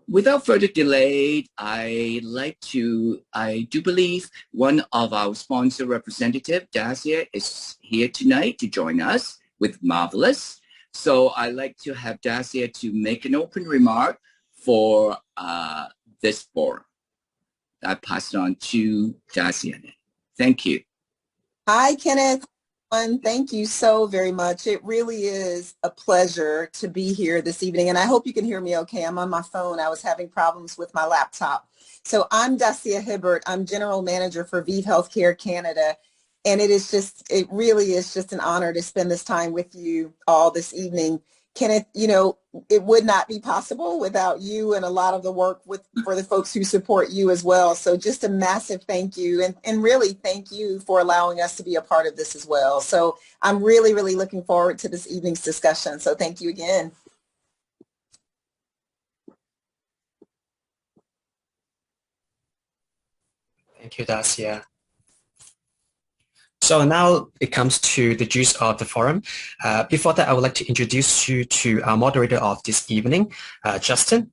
Without further delay, I do believe one of our sponsor representative, Dacia, is here tonight to join us with Marvelous. So I'd like to have Dacia to make an open remark for this forum. I pass it on to Dacia. Thank you. Hi, Kenneth. Thank you so very much. It really is a pleasure to be here this evening, and I hope you can hear me okay. I'm on my phone. I was having problems with my laptop. So I'm Dacia Hibbert. I'm General Manager for ViV Healthcare Canada, and it really is just an honor to spend this time with you all this evening. Kenneth, you know, it would not be possible without you and a lot of the work for the folks who support you as well. So just a massive thank you, and really thank you for allowing us to be a part of this as well. So I'm really, really looking forward to this evening's discussion. So thank you again. Thank you, Dacia. So now it comes to the juice of the forum. Before that, I would like to introduce you to our moderator of this evening, Justin.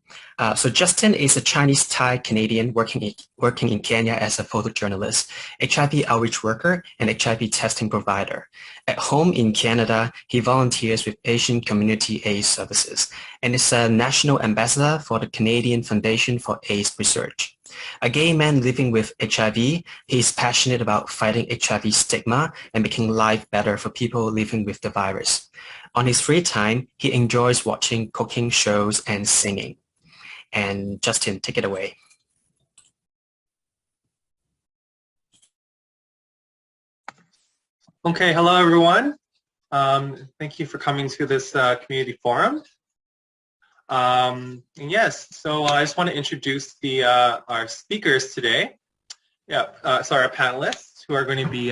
So Justin is a Chinese-Thai Canadian working in Kenya as a photojournalist, HIV outreach worker, and HIV testing provider. At home in Canada, he volunteers with Asian Community AIDS Services and is a national ambassador for the Canadian Foundation for AIDS Research. A gay man living with HIV, he is passionate about fighting HIV stigma and making life better for people living with the virus. On his free time, he enjoys watching cooking shows and singing. And Justin, take it away. Okay, hello everyone. Thank you for coming to this community forum. And yes, so I just want to introduce our speakers today. Our panelists who are going to be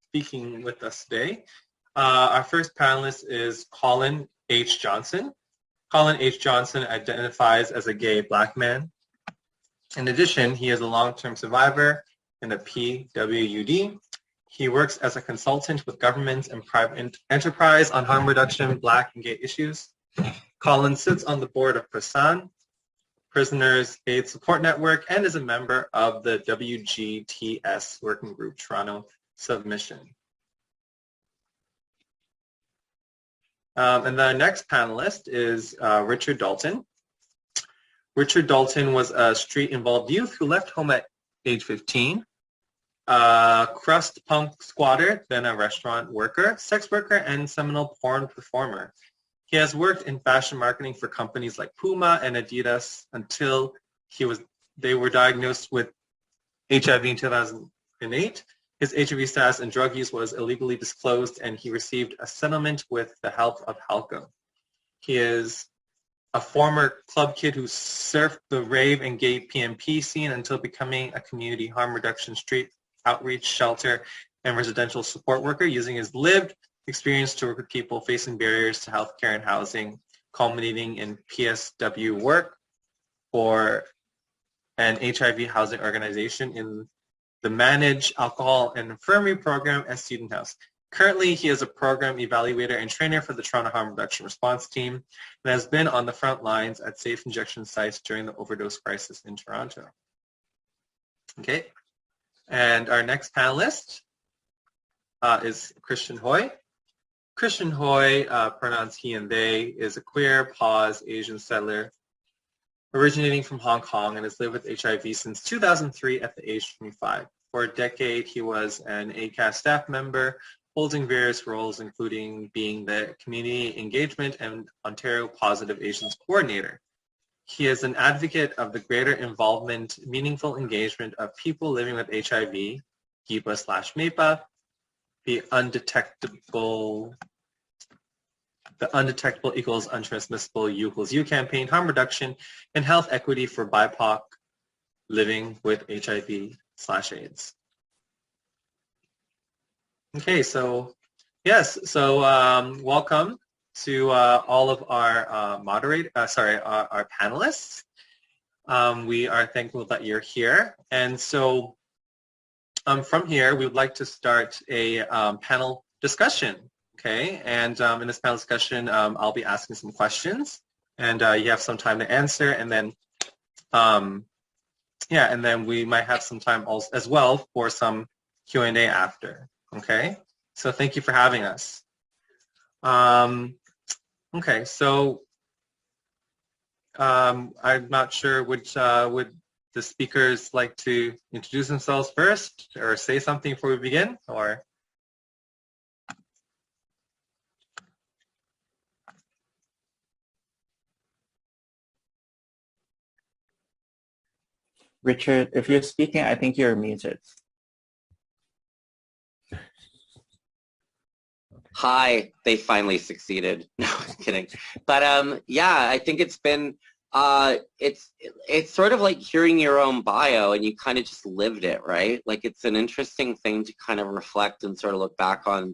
speaking with us today. Our first panelist is Colin H. Johnson. Colin H. Johnson identifies as a gay Black man. In addition, he is a long-term survivor in a PWUD. He works as a consultant with governments and private enterprise on harm reduction, Black and gay issues. Colin sits on the board of PRSAN, Prisoners AIDS Support Network, and is a member of the WGTS Working Group Toronto Submission. And the next panelist is Richard Dalton. Richard Dalton was a street-involved youth who left home at age 15, crust punk squatter, then a restaurant worker, sex worker, and seminal porn performer. He has worked in fashion marketing for companies like Puma and Adidas until they were diagnosed with HIV in 2008. His HIV status and drug use was illegally disclosed, and he received a settlement with the help of Halco. He is a former club kid who surfed the rave and gay PMP scene until becoming a community harm reduction street outreach shelter and residential support worker, using his lived experience to work with people facing barriers to healthcare and housing, culminating in PSW work for an HIV housing organization in the Managed Alcohol and Infirmary program at Student House. Currently, he is a program evaluator and trainer for the Toronto Harm Reduction Response Team and has been on the front lines at safe injection sites during the overdose crisis in Toronto. Okay, and our next panelist is Christian Hoy. Christian Hoy, pronouns he and they, is a queer, PAWS, Asian settler originating from Hong Kong and has lived with HIV since 2003 at the age of 25. For a decade, he was an ACAS staff member, holding various roles, including being the Community Engagement and Ontario Positive Asians Coordinator. He is an advocate of the greater involvement, meaningful engagement of people living with HIV, GIPA/MAPA, the undetectable equals untransmissible U equals U campaign, harm reduction, and health equity for BIPOC living with HIV/AIDS. Okay, so yes, so welcome to all of our our panelists. We are thankful that you're here, and so from here we would like to start a panel discussion. Okay, and in this panel discussion, I'll be asking some questions, and you have some time to answer, and then Yeah, and then we might have some time also, as well for some Q&A after. Okay, so thank you for having us. Okay, so I'm not sure which would the speakers like to introduce themselves first or say something before we begin, or? Richard, if you're speaking, I think you're muted. Hi, they finally succeeded. No, I'm kidding. But yeah, I think it's been it's sort of like hearing your own bio and you kind of just lived it, right? Like it's an interesting thing to kind of reflect and sort of look back on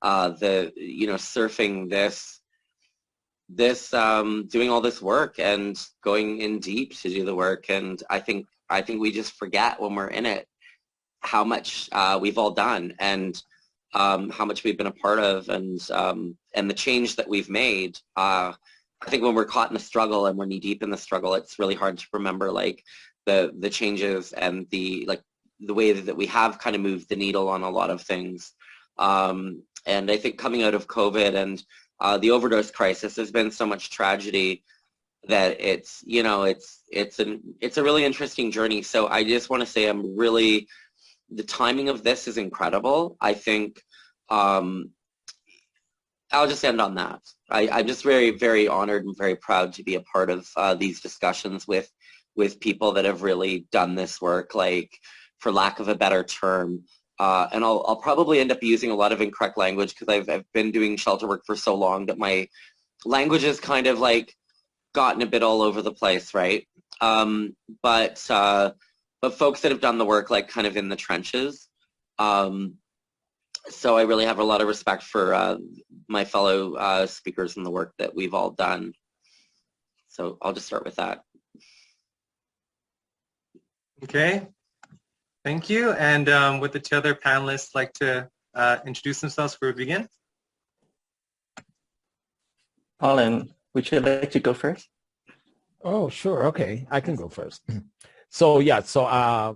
surfing this doing all this work and going in deep to do the work. And I think we just forget when we're in it how much we've all done and how much we've been a part of, and the change that we've made. I think when we're caught in the struggle and we're knee deep in the struggle, it's really hard to remember like the changes and the way that we have kind of moved the needle on a lot of things. And I think coming out of COVID and the overdose crisis, there's been so much tragedy that it's a really interesting journey. So I just want to say the timing of this is incredible. I think I'll just end on that. I'm just very, very honored and very proud to be a part of these discussions with people that have really done this work, like, for lack of a better term. And I'll probably end up using a lot of incorrect language because I've been doing shelter work for so long that my language has kind of like gotten a bit all over the place, right? But folks that have done the work like kind of in the trenches. So I really have a lot of respect for my fellow speakers and the work that we've all done. So I'll just start with that. Okay, thank you. And would the two other panelists like to introduce themselves before we begin? Colin, would you like to go first? Oh, sure. Okay, I can go first. So yeah, so I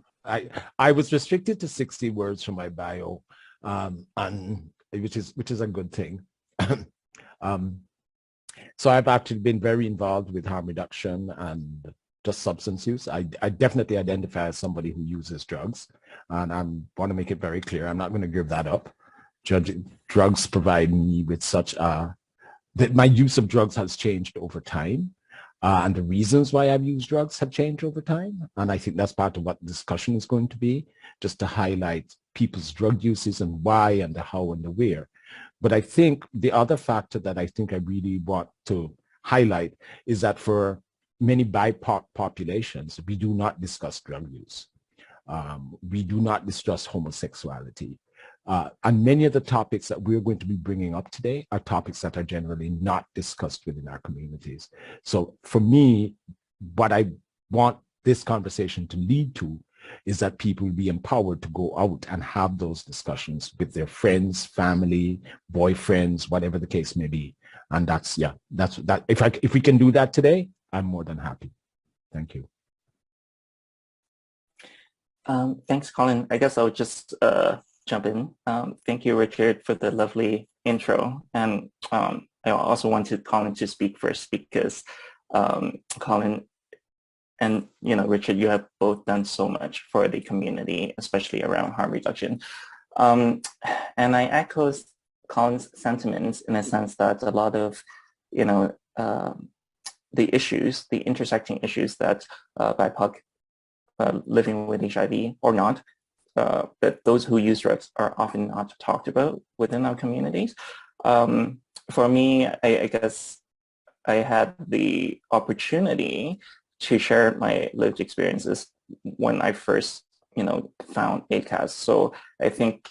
was restricted to 60 words from my bio, and which is a good thing. So I've actually been very involved with harm reduction and just substance use. I definitely identify as somebody who uses drugs, and I want to make it very clear, I'm not going to give that up. Drugs provide me with such that my use of drugs has changed over time. And the reasons why I've used drugs have changed over time. And I think that's part of what the discussion is going to be, just to highlight people's drug uses and why and the how and the where. But I think the other factor that I think I really want to highlight is that for many BIPOC populations, we do not discuss drug use. We do not discuss homosexuality. And many of the topics that we're going to be bringing up today are topics that are generally not discussed within our communities. So for me, what I want this conversation to lead to is that people will be empowered to go out and have those discussions with their friends, family, boyfriends, whatever the case may be. And that's that. If we can do that today, I'm more than happy. Thank you. Thanks, Colin. I guess I'll just jump in. Thank you, Richard, for the lovely intro. And I also wanted Colin to speak first because Colin and Richard, you have both done so much for the community, especially around harm reduction. And I echo Colin's sentiments in a sense that a lot of the issues, the intersecting issues that BIPOC living with HIV or not, but those who use drugs are often not talked about within our communities. For me, I guess I had the opportunity to share my lived experiences when I first, found PHAs. So I think,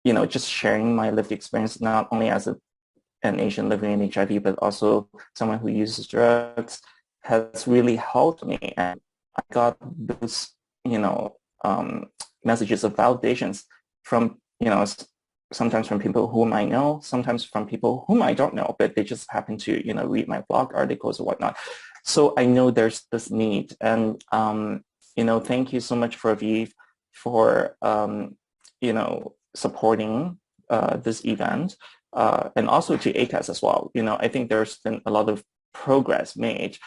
just sharing my lived experience, not only as an Asian living in HIV, but also someone who uses drugs, has really helped me. And I got those, messages of validations from, sometimes from people whom I know, sometimes from people whom I don't know, but they just happen to, read my blog articles or whatnot. So I know there's this need, and thank you so much for PHAs for supporting this event, and also to ACAS as well. I think there's been a lot of progress made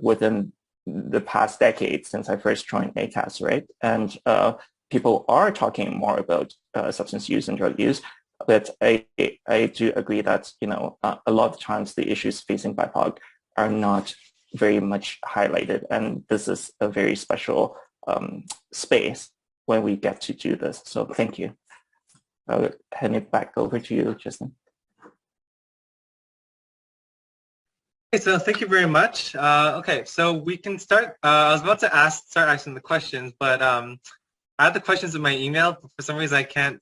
within the past decade since I first joined ACAS, right? And people are talking more about substance use and drug use, but I do agree that a lot of times the issues facing BIPOC are not very much highlighted, and this is a very special space when we get to do this. So thank you. I'll hand it back over to you, Justin. Okay, so thank you very much. Okay, so we can start. I was about to start asking the questions, but I have the questions in my email. But for some reason, I can't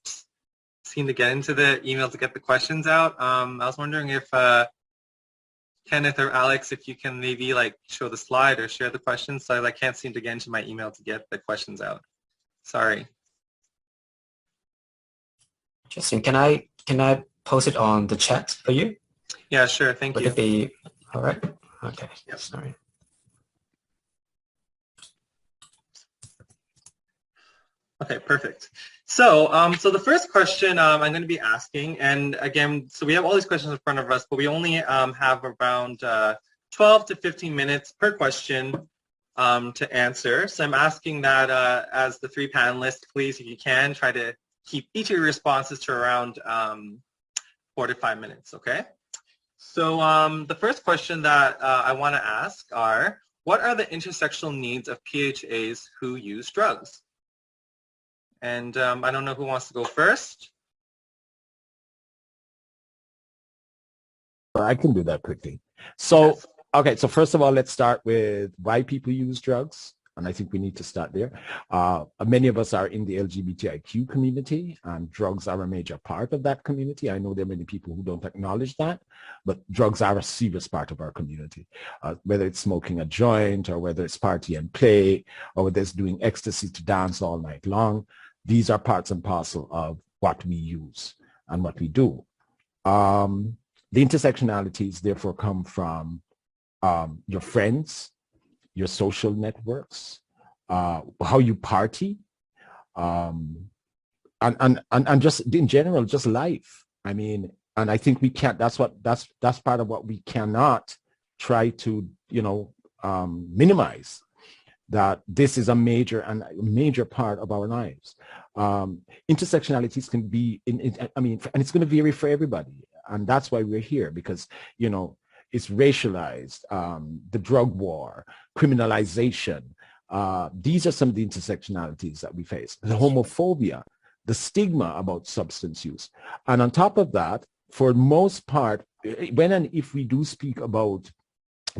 seem to get into the email to get the questions out. I was wondering if Kenneth or Alex, if you can maybe show the slide or share the questions, so I can't seem to get into my email to get the questions out. Sorry. Justin, can I post it on the chat for you? Yeah, sure. Thank you. Would it be all right? Okay. Yep. Sorry. Okay, perfect. So, so the first question I'm going to be asking, and again, so we have all these questions in front of us, but we only have around 12 to 15 minutes per question to answer. So I'm asking that as the three panelists, please, if you can, try to keep each of your responses to around 4 to 5 minutes, okay? So the first question that I want to ask are, what are the intersectional needs of PHAs who use drugs? And I don't know who wants to go first. I can do that quickly. So, Yes. okay, so first of all, let's start with why people use drugs. And I think we need to start there. Many of us are in the LGBTIQ community, and drugs are a major part of that community. I know there are many people who don't acknowledge that, but drugs are a serious part of our community, whether it's smoking a joint or whether it's party and play or whether it's doing ecstasy to dance all night long. These are parts and parcel of what we use and what we do. The intersectionalities therefore come from your friends, your social networks, how you party, and just in general, just life. I mean, and I think we can't. That's part of what we cannot try to minimize. That this is a major part of our lives. Intersectionalities can be and it's going to vary for everybody, and that's why we're here, because it's racialized, the drug war, criminalization. These are some of the intersectionalities that we face. The homophobia, the stigma about substance use. And on top of that, for most part, when and if we do speak about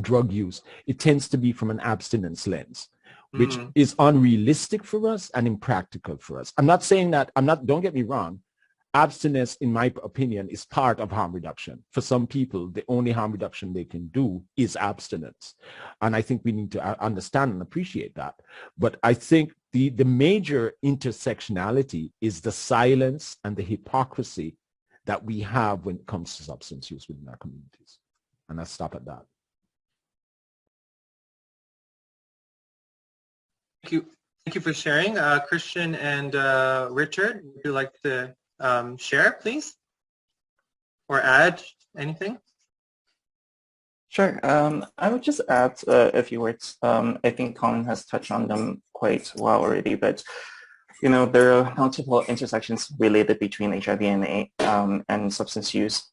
drug use, it tends to be from an abstinence lens, which is unrealistic for us and impractical for us. I'm not saying that, don't get me wrong, abstinence, in my opinion, is part of harm reduction. For some people, the only harm reduction they can do is abstinence. And I think we need to understand and appreciate that. But I think the major intersectionality is the silence and the hypocrisy that we have when it comes to substance use within our communities. And I'll stop at that. Thank you for sharing. Christian and Richard, would you like to share, please? Or add anything? Sure. I would just add a few words. I think Colin has touched on them quite well already, but there are multiple intersections related between HIV and substance use.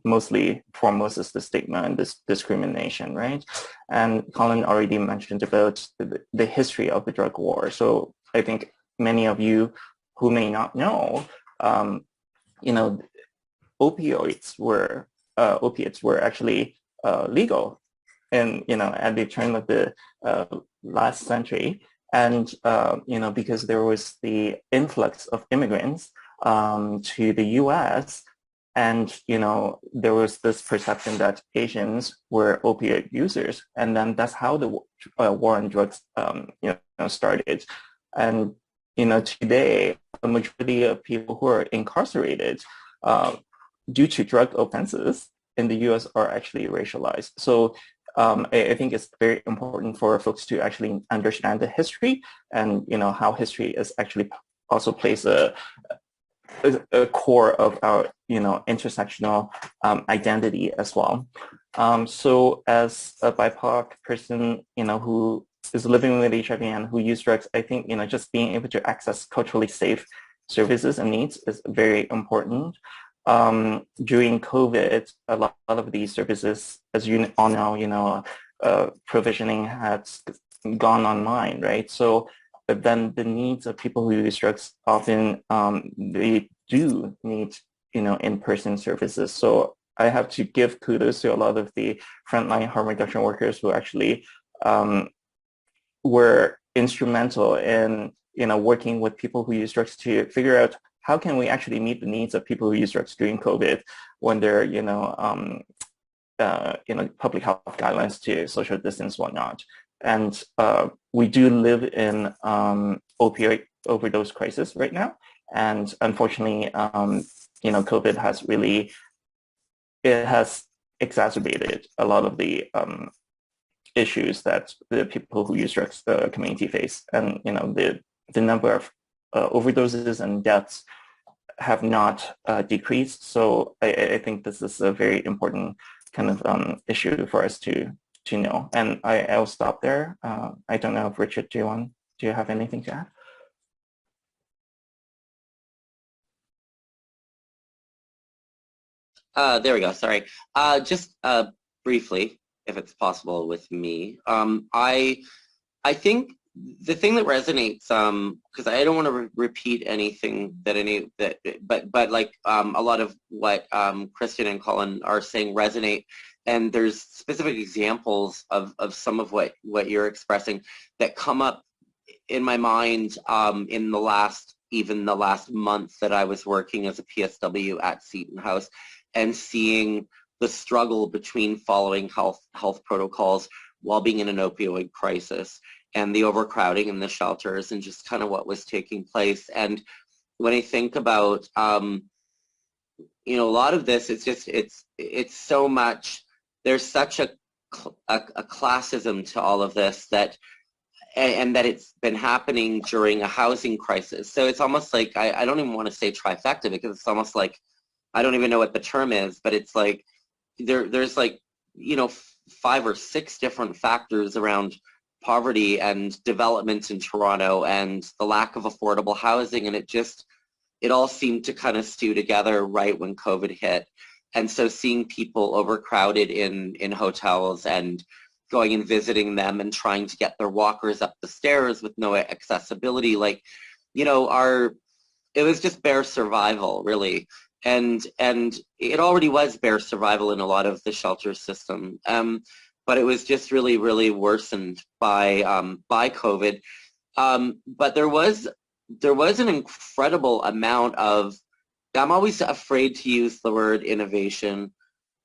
Mostly foremost is the stigma and this discrimination, right? And Colin already mentioned about the history of the drug war. So I think many of you who may not know, opiates were actually legal, and at the turn of the last century, and because there was the influx of immigrants to the U.S. And, there was this perception that Asians were opioid users. And then that's how the war on drugs, started. And, today, the majority of people who are incarcerated due to drug offenses in the U.S. are actually racialized. So I think it's very important for folks to actually understand the history and, how history is actually also plays a core of our, intersectional identity as well. So as a BIPOC person, who is living with HIV and who use drugs, I think, just being able to access culturally safe services and needs is very important. During COVID, a lot of these services, as you all know, provisioning has gone online, right? So but then the needs of people who use drugs often, they do need, in-person services. So I have to give kudos to a lot of the frontline harm reduction workers who actually were instrumental in, working with people who use drugs to figure out how can we actually meet the needs of people who use drugs during COVID when they're, public health guidelines to social distance, whatnot. And we do live in opioid overdose crisis right now. And unfortunately, COVID has really, it has exacerbated a lot of the issues that the people who use drugs community face. And, the number of overdoses and deaths have not decreased. So I think this is a very important kind of issue for us to know. And I'll stop there. I don't know if Richard, do you have anything to add? There we go. Sorry. Just briefly, if it's possible with me, I think the thing that resonates, because I don't want to repeat anything but like a lot of what Kristen and Colin are saying resonate. And there's specific examples of some of what you're expressing that come up in my mind in the last month that I was working as a PSW at Seton House and seeing the struggle between following health protocols while being in an opioid crisis and the overcrowding in the shelters and just kind of what was taking place. And when I think about, a lot of this, it's so much, there's such a classism to all of this and that it's been happening during a housing crisis. So it's almost like, I don't even want to say trifecta because it's almost like, I don't even know what the term is, but it's like, there's like, 5 or 6 different factors around poverty and development in Toronto and the lack of affordable housing. And it all seemed to kind of stew together right when COVID hit. And so seeing people overcrowded in hotels and going and visiting them and trying to get their walkers up the stairs with no accessibility, like, it was just bare survival, really. And it already was bare survival in a lot of the shelter system. But it was just really, really worsened by COVID. But there was an incredible amount of, I'm always afraid to use the word innovation,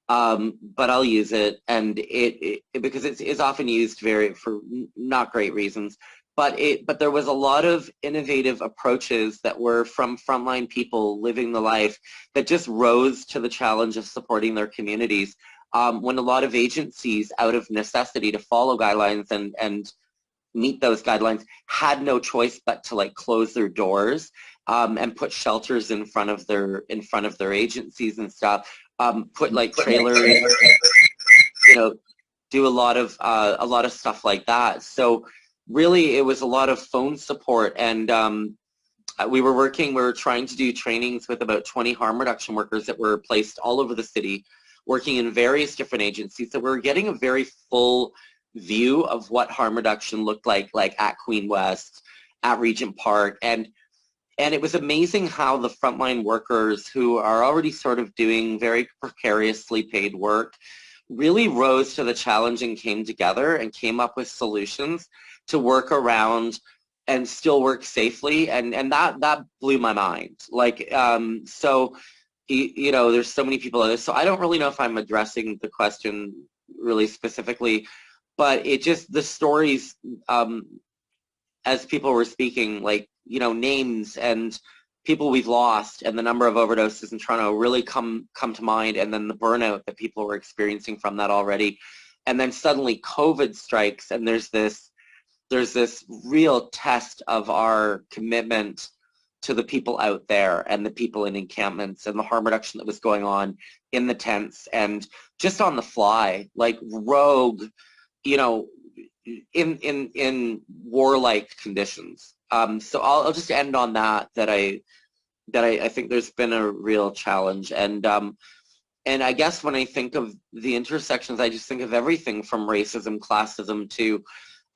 but I'll use it, and it because it's often used for not great reasons. But there was a lot of innovative approaches that were from frontline people living the life that just rose to the challenge of supporting their communities. When a lot of agencies, out of necessity to follow guidelines and meet those guidelines, had no choice but to like close their doors and put shelters in front of their agencies and stuff. Put like trailers, do a lot of stuff like that. So really, it was a lot of phone support, and we were trying to do trainings with about 20 harm reduction workers that were placed all over the city, working in various different agencies. So we were getting a very full view of what harm reduction looked like at Queen West, at Regent Park, and it was amazing how the frontline workers who are already sort of doing very precariously paid work really rose to the challenge and came together and came up with solutions to work around and still work safely, and that blew my mind. Like, so, there's so many people in this, so I don't really know if I'm addressing the question really specifically, but it just, the stories, as people were speaking, like, names and people we've lost and the number of overdoses in Toronto really come to mind, and then the burnout that people were experiencing from that already. and then suddenly COVID strikes, and there's this real test of our commitment to the people out there and the people in encampments and the harm reduction that was going on in the tents and just on the fly, like rogue, you know, in warlike conditions. So I'll just end on that I think there's been a real challenge. And I guess when I think of the intersections, I just think of everything from racism, classism to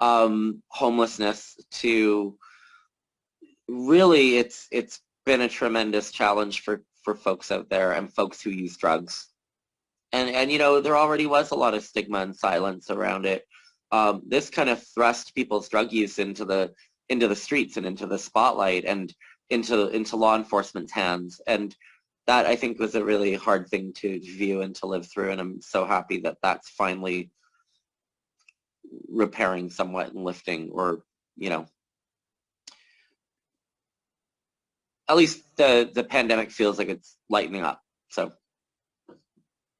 homelessness to really it's been a tremendous challenge for folks out there and folks who use drugs. And you know, there already was a lot of stigma and silence around it. This kind of thrust people's drug use into the streets and into the spotlight and into law enforcement's hands. And that, I think, was a really hard thing to view and to live through. And I'm so happy that that's finally repairing somewhat and lifting, or, you know, at least the pandemic feels like it's lightening up. So,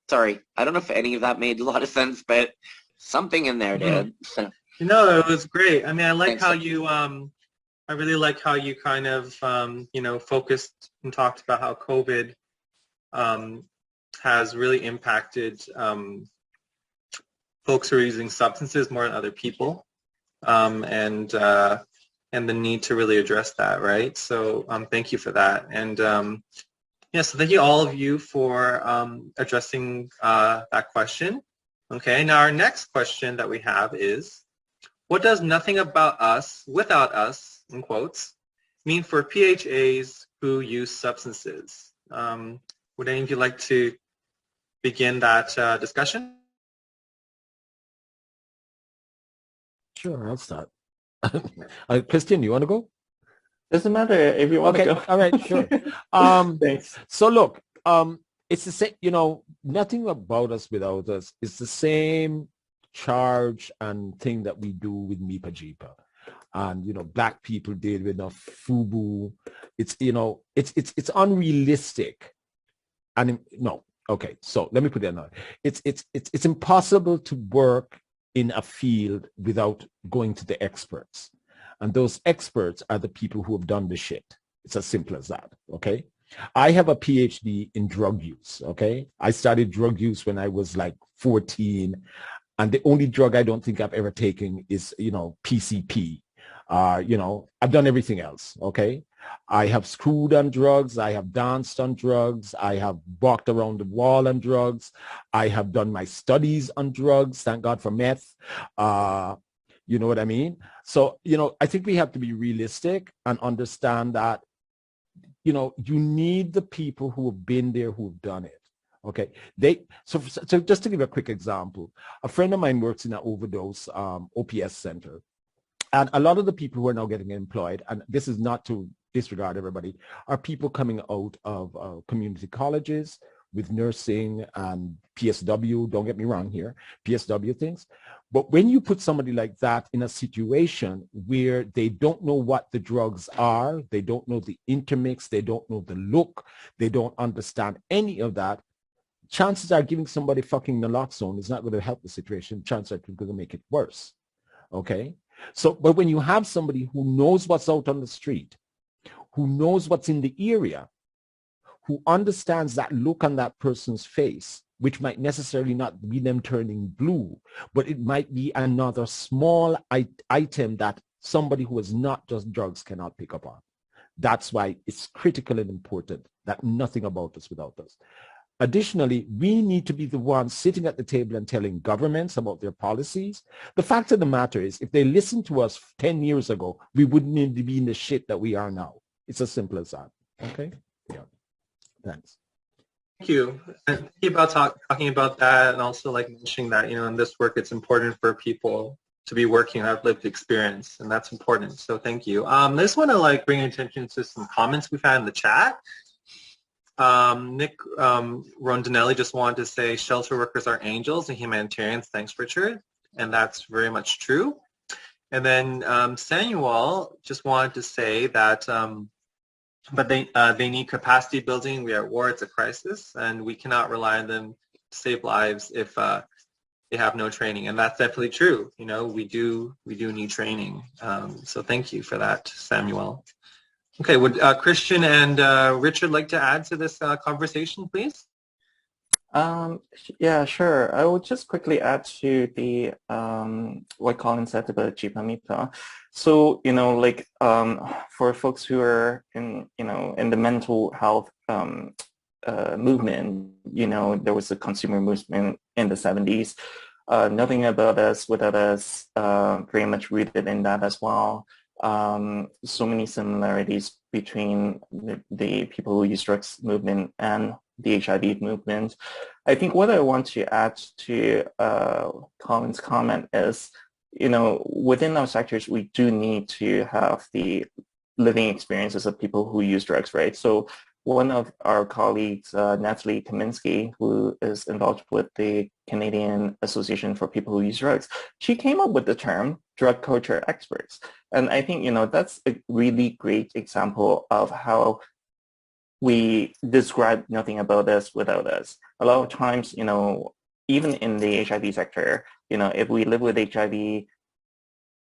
sorry, I don't know if any of that made a lot of sense, but something in there did. So. No, it was great. I mean, I like Thanks. how you, I really like how you kind of, you know, focused and talked about how COVID has really impacted folks who are using substances more than other people, and the need to really address that, right? So thank you for that. And yeah, so thank you all of you for addressing that question. Okay, now our next question that we have is, what does nothing about us, without us, in quotes, mean for PHAs who use substances? Would any of you like to begin that discussion? Sure, I'll start. Christian, you want to go? Doesn't matter if you want to go. All right, sure. Thanks. So look, it's the same, you know, nothing about us without us. It's the same charge and thing that we do with MIPA JIPA. And, you know, Black people deal with enough FUBU. It's, you know, it's unrealistic. And no, okay, so let me put it another. It's impossible to work in a field without going to the experts. And those experts are the people who have done the shit. It's as simple as that, okay? I have a PhD in drug use, okay? I started drug use when I was like 14, and the only drug I don't think I've ever taken is, you know, PCP. You know, I've done everything else, okay? I have screwed on drugs. I have danced on drugs. I have walked around the wall on drugs. I have done my studies on drugs. Thank God for meth. You know what I mean? So, you know, I think we have to be realistic and understand that, you know, you need the people who have been there, who have done it. Okay. So just to give a quick example, a friend of mine works in an overdose OPS center. And a lot of the people who are now getting employed, and this is not to disregard everybody, are people coming out of community colleges with nursing and PSW, don't get me wrong here, PSW things. But when you put somebody like that in a situation where they don't know what the drugs are, they don't know the intermix, they don't know the look, they don't understand any of that, chances are giving somebody fucking naloxone is not going to help the situation. Chances are going to make it worse. Okay? So, but when you have somebody who knows what's out on the street, who knows what's in the area, who understands that look on that person's face, which might necessarily not be them turning blue, but it might be another small item that somebody who is not just drugs cannot pick up on. That's why it's critical and important that nothing about us without us. Additionally, we need to be the ones sitting at the table and telling governments about their policies. The fact of the matter is, if they listened to us 10 years ago, we wouldn't need to be in the shit that we are now. It's as simple as that. Okay? Yeah. Thanks. Thank you. And thank you about talking about that, and also like mentioning that, you know, in this work, it's important for people to be working and have lived experience, and that's important. So thank you. I just want to like bring attention to some comments we've had in the chat. Nick Rondinelli just wanted to say shelter workers are angels and humanitarians. Thanks, Richard. And that's very much true. And then Samuel just wanted to say that but they need capacity building. We are at war. It's a crisis, and we cannot rely on them to save lives if they have no training, and that's definitely true. You know, we do need training. So thank you for that, Samuel. Okay, would Christian and Richard like to add to this conversation, please? Yeah, sure. I will just quickly add to the what Colin said about Jipamita. So, you know, like for folks who are in, you know, in the mental health movement, you know, there was a consumer movement in the 70s. Nothing About Us Without Us, very much rooted in that as well. So many similarities between the people who use drugs movement and the HIV movement. I think what I want to add to Colin's comment is, you know, within our sectors, we do need to have the living experiences of people who use drugs, right? So one of our colleagues, Natalie Kaminsky, who is involved with the Canadian Association for People Who Use Drugs, she came up with the term drug culture experts. And I think, you know, that's a really great example of how we describe nothing about us without us. A lot of times, you know, even in the HIV sector, you know, if we live with HIV,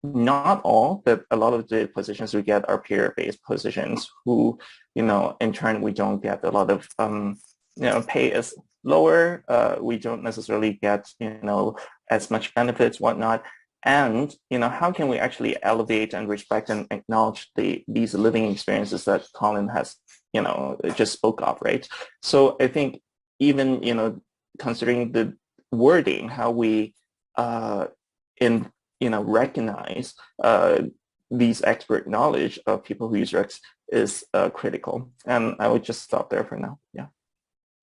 not all, but a lot of the positions we get are peer-based positions who, you know, in turn, we don't get a lot of, you know, pay is lower. We don't necessarily get, you know, as much benefits, whatnot. And, you know, how can we actually elevate and respect and acknowledge these living experiences that Colin has, you know, just spoke of, right? So I think even, you know, considering the wording, how we, you know, recognize these expert knowledge of people who use drugs is critical. And I would just stop there for now. Yeah.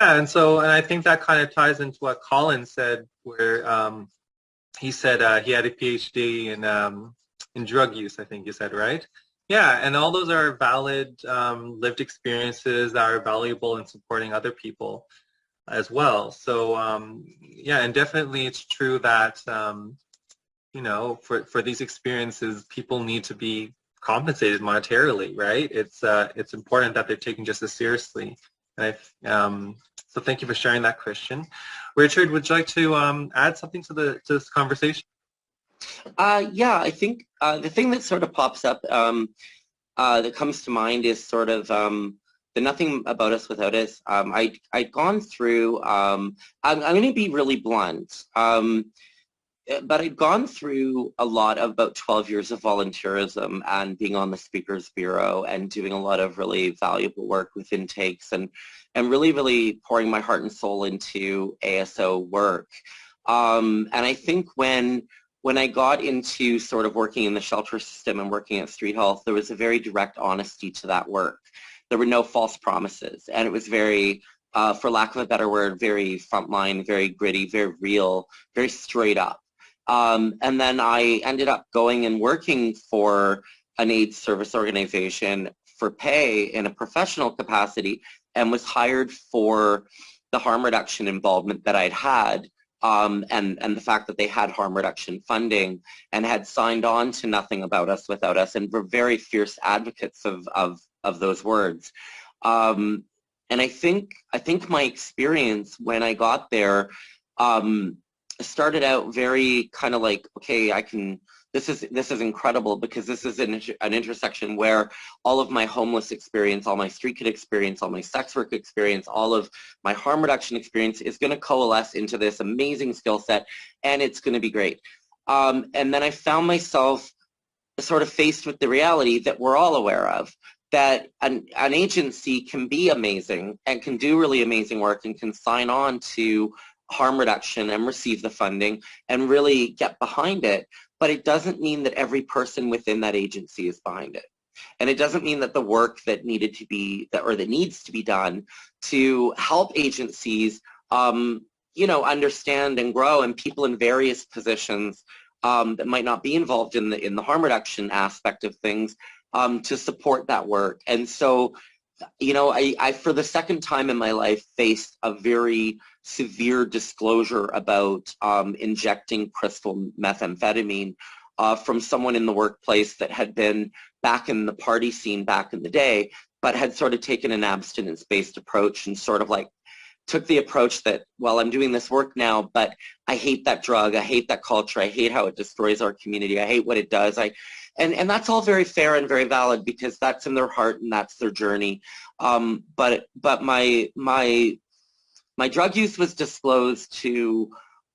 Yeah, and I think that kind of ties into what Colin said, where he said he had a PhD in drug use, I think you said, right? Yeah, and all those are valid lived experiences that are valuable in supporting other people as well. So yeah, and definitely it's true that you know, for these experiences, people need to be compensated monetarily, right? It's important that they're taken just as seriously. And so thank you for sharing that, Christian. Richard, would you like to add something to this conversation? Yeah, I think the thing that sort of pops up that comes to mind is sort of the Nothing About Us Without Us. I'd gone through, I'm going to be really blunt, but I'd gone through a lot of about 12 years of volunteerism and being on the Speakers Bureau and doing a lot of really valuable work with intakes and really, really pouring my heart and soul into ASO work. And I think when I got into sort of working in the shelter system and working at Street Health, there was a very direct honesty to that work. There were no false promises, and it was very, for lack of a better word, very frontline, very gritty, very real, very straight up. And then I ended up going and working for an AIDS service organization for pay in a professional capacity and was hired for the harm reduction involvement that I'd had and the fact that they had harm reduction funding and had signed on to Nothing About Us Without Us and were very fierce advocates of those words. And I think my experience when I got there started out very kind of like, okay, this is incredible because this is an intersection where all of my homeless experience, all my street kid experience, all my sex work experience, all of my harm reduction experience is going to coalesce into this amazing skill set, and it's going to be great. And then I found myself sort of faced with the reality that we're all aware of, that an agency can be amazing and can do really amazing work and can sign on to harm reduction and receive the funding and really get behind it, but it doesn't mean that every person within that agency is behind it. And it doesn't mean that the work that needed to be, that needs to be done to help agencies, you know, understand and grow, and people in various positions that might not be involved in the harm reduction aspect of things to support that work. And so, you know, I for the second time in my life faced a very severe disclosure about injecting crystal methamphetamine from someone in the workplace that had been back in the party scene back in the day, but had sort of taken an abstinence-based approach and sort of like took the approach that, well, I'm doing this work now, but I hate that drug, I hate that culture, I hate how it destroys our community, I hate what it does. And that's all very fair and very valid because that's in their heart and that's their journey. But my drug use was disclosed to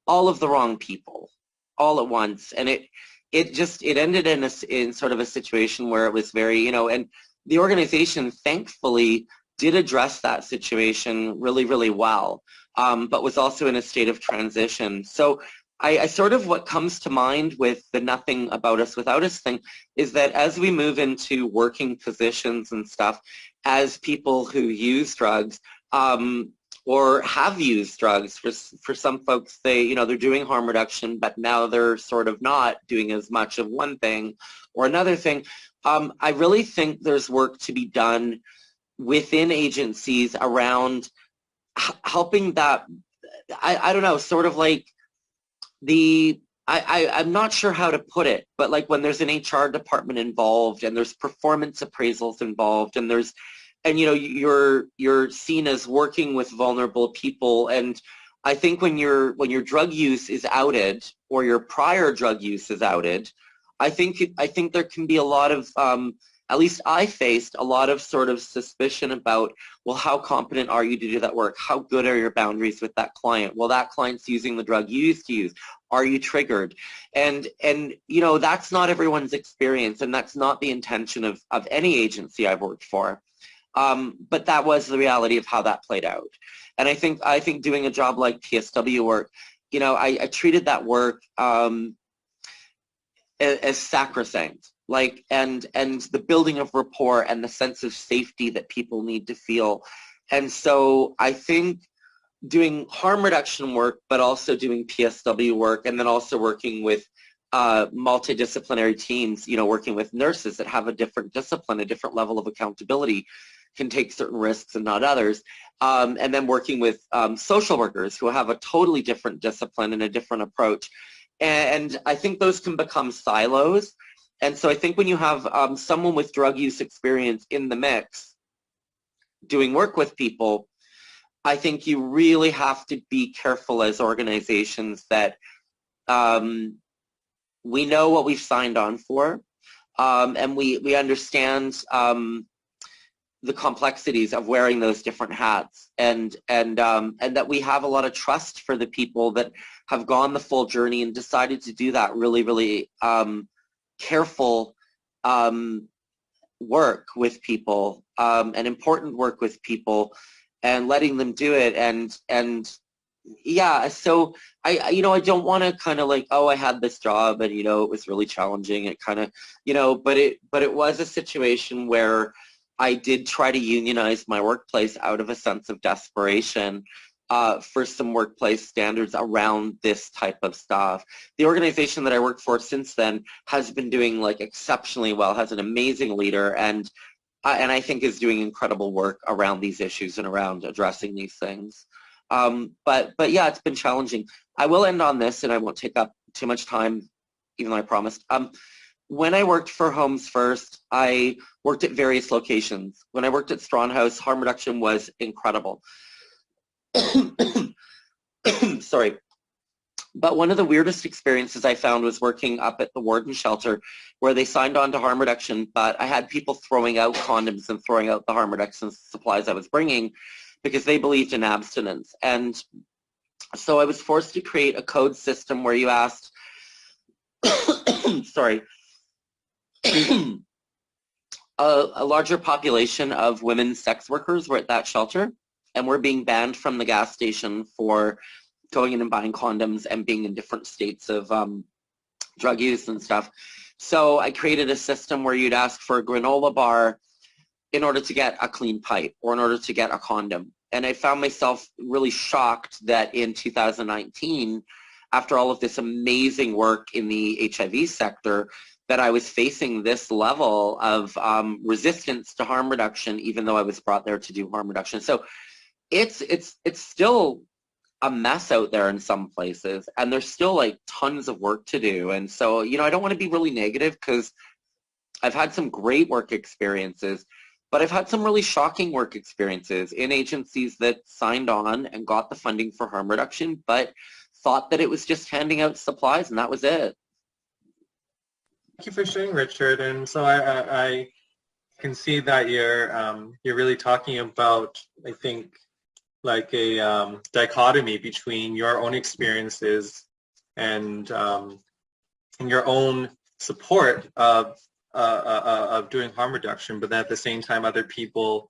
all of the wrong people all at once, and it ended in sort of a situation where it was very, and the organization thankfully did address that situation really, really well, but was also in a state of transition. So I sort of, what comes to mind with the nothing about us without us thing is that as we move into working positions and stuff, as people who use drugs, or have used drugs, for some folks, they're doing harm reduction, but now they're sort of not doing as much of one thing or another thing. I really think there's work to be done within agencies around helping that, I don't know, sort of like I'm not sure how to put it, but like when there's an HR department involved and there's performance appraisals involved and you're seen as working with vulnerable people, and I think when your drug use is outed or your prior drug use is outed, I think there can be a lot of at least I faced a lot of sort of suspicion about, well, how competent are you to do that work? How good are your boundaries with that client? Well, that client's using the drug you used to use. Are you triggered? And that's not everyone's experience, and that's not the intention of any agency I've worked for. But that was the reality of how that played out. And I think doing a job like PSW work, I treated that work as sacrosanct, and the building of rapport and the sense of safety that people need to feel. And so I think doing harm reduction work, but also doing PSW work, and then also working with multidisciplinary teams, working with nurses that have a different discipline, a different level of accountability, can take certain risks and not others, and then working with social workers who have a totally different discipline and a different approach. And I think those can become silos. And so I think when you have someone with drug use experience in the mix doing work with people, I think you really have to be careful as organizations that we know what we've signed on for, and we understand the complexities of wearing those different hats, and that we have a lot of trust for the people that have gone the full journey and decided to do that really, really careful work with people, and important work with people, and letting them do it. And yeah, so I don't want to kind of like, oh, I had this job and it was really challenging. It kind of but it was a situation where I did try to unionize my workplace out of a sense of desperation for some workplace standards around this type of stuff. The organization that I worked for since then has been doing exceptionally well, has an amazing leader, and I think is doing incredible work around these issues and around addressing these things. But yeah, it's been challenging. I will end on this, and I won't take up too much time, even though I promised. When I worked for Homes First, I worked at various locations. When I worked at Strawn House, harm reduction was incredible. Sorry. But one of the weirdest experiences I found was working up at the Warden Shelter, where they signed on to harm reduction, but I had people throwing out condoms and throwing out the harm reduction supplies I was bringing because they believed in abstinence. And so I was forced to create a code system where you asked, sorry, a larger population of women sex workers were at that shelter, and were being banned from the gas station for going in and buying condoms and being in different states of drug use and stuff. So I created a system where you'd ask for a granola bar in order to get a clean pipe or in order to get a condom. And I found myself really shocked that in 2019, after all of this amazing work in the HIV sector, that I was facing this level of resistance to harm reduction, even though I was brought there to do harm reduction. So it's still a mess out there in some places, and there's still tons of work to do. And so, I don't want to be really negative because I've had some great work experiences, But I've had some really shocking work experiences in agencies that signed on and got the funding for harm reduction, but thought that it was just handing out supplies and that was it. Thank you for sharing, Richard. And so I can see that you're really talking about, I think, like a dichotomy between your own experiences and your own support of doing harm reduction, but then at the same time other people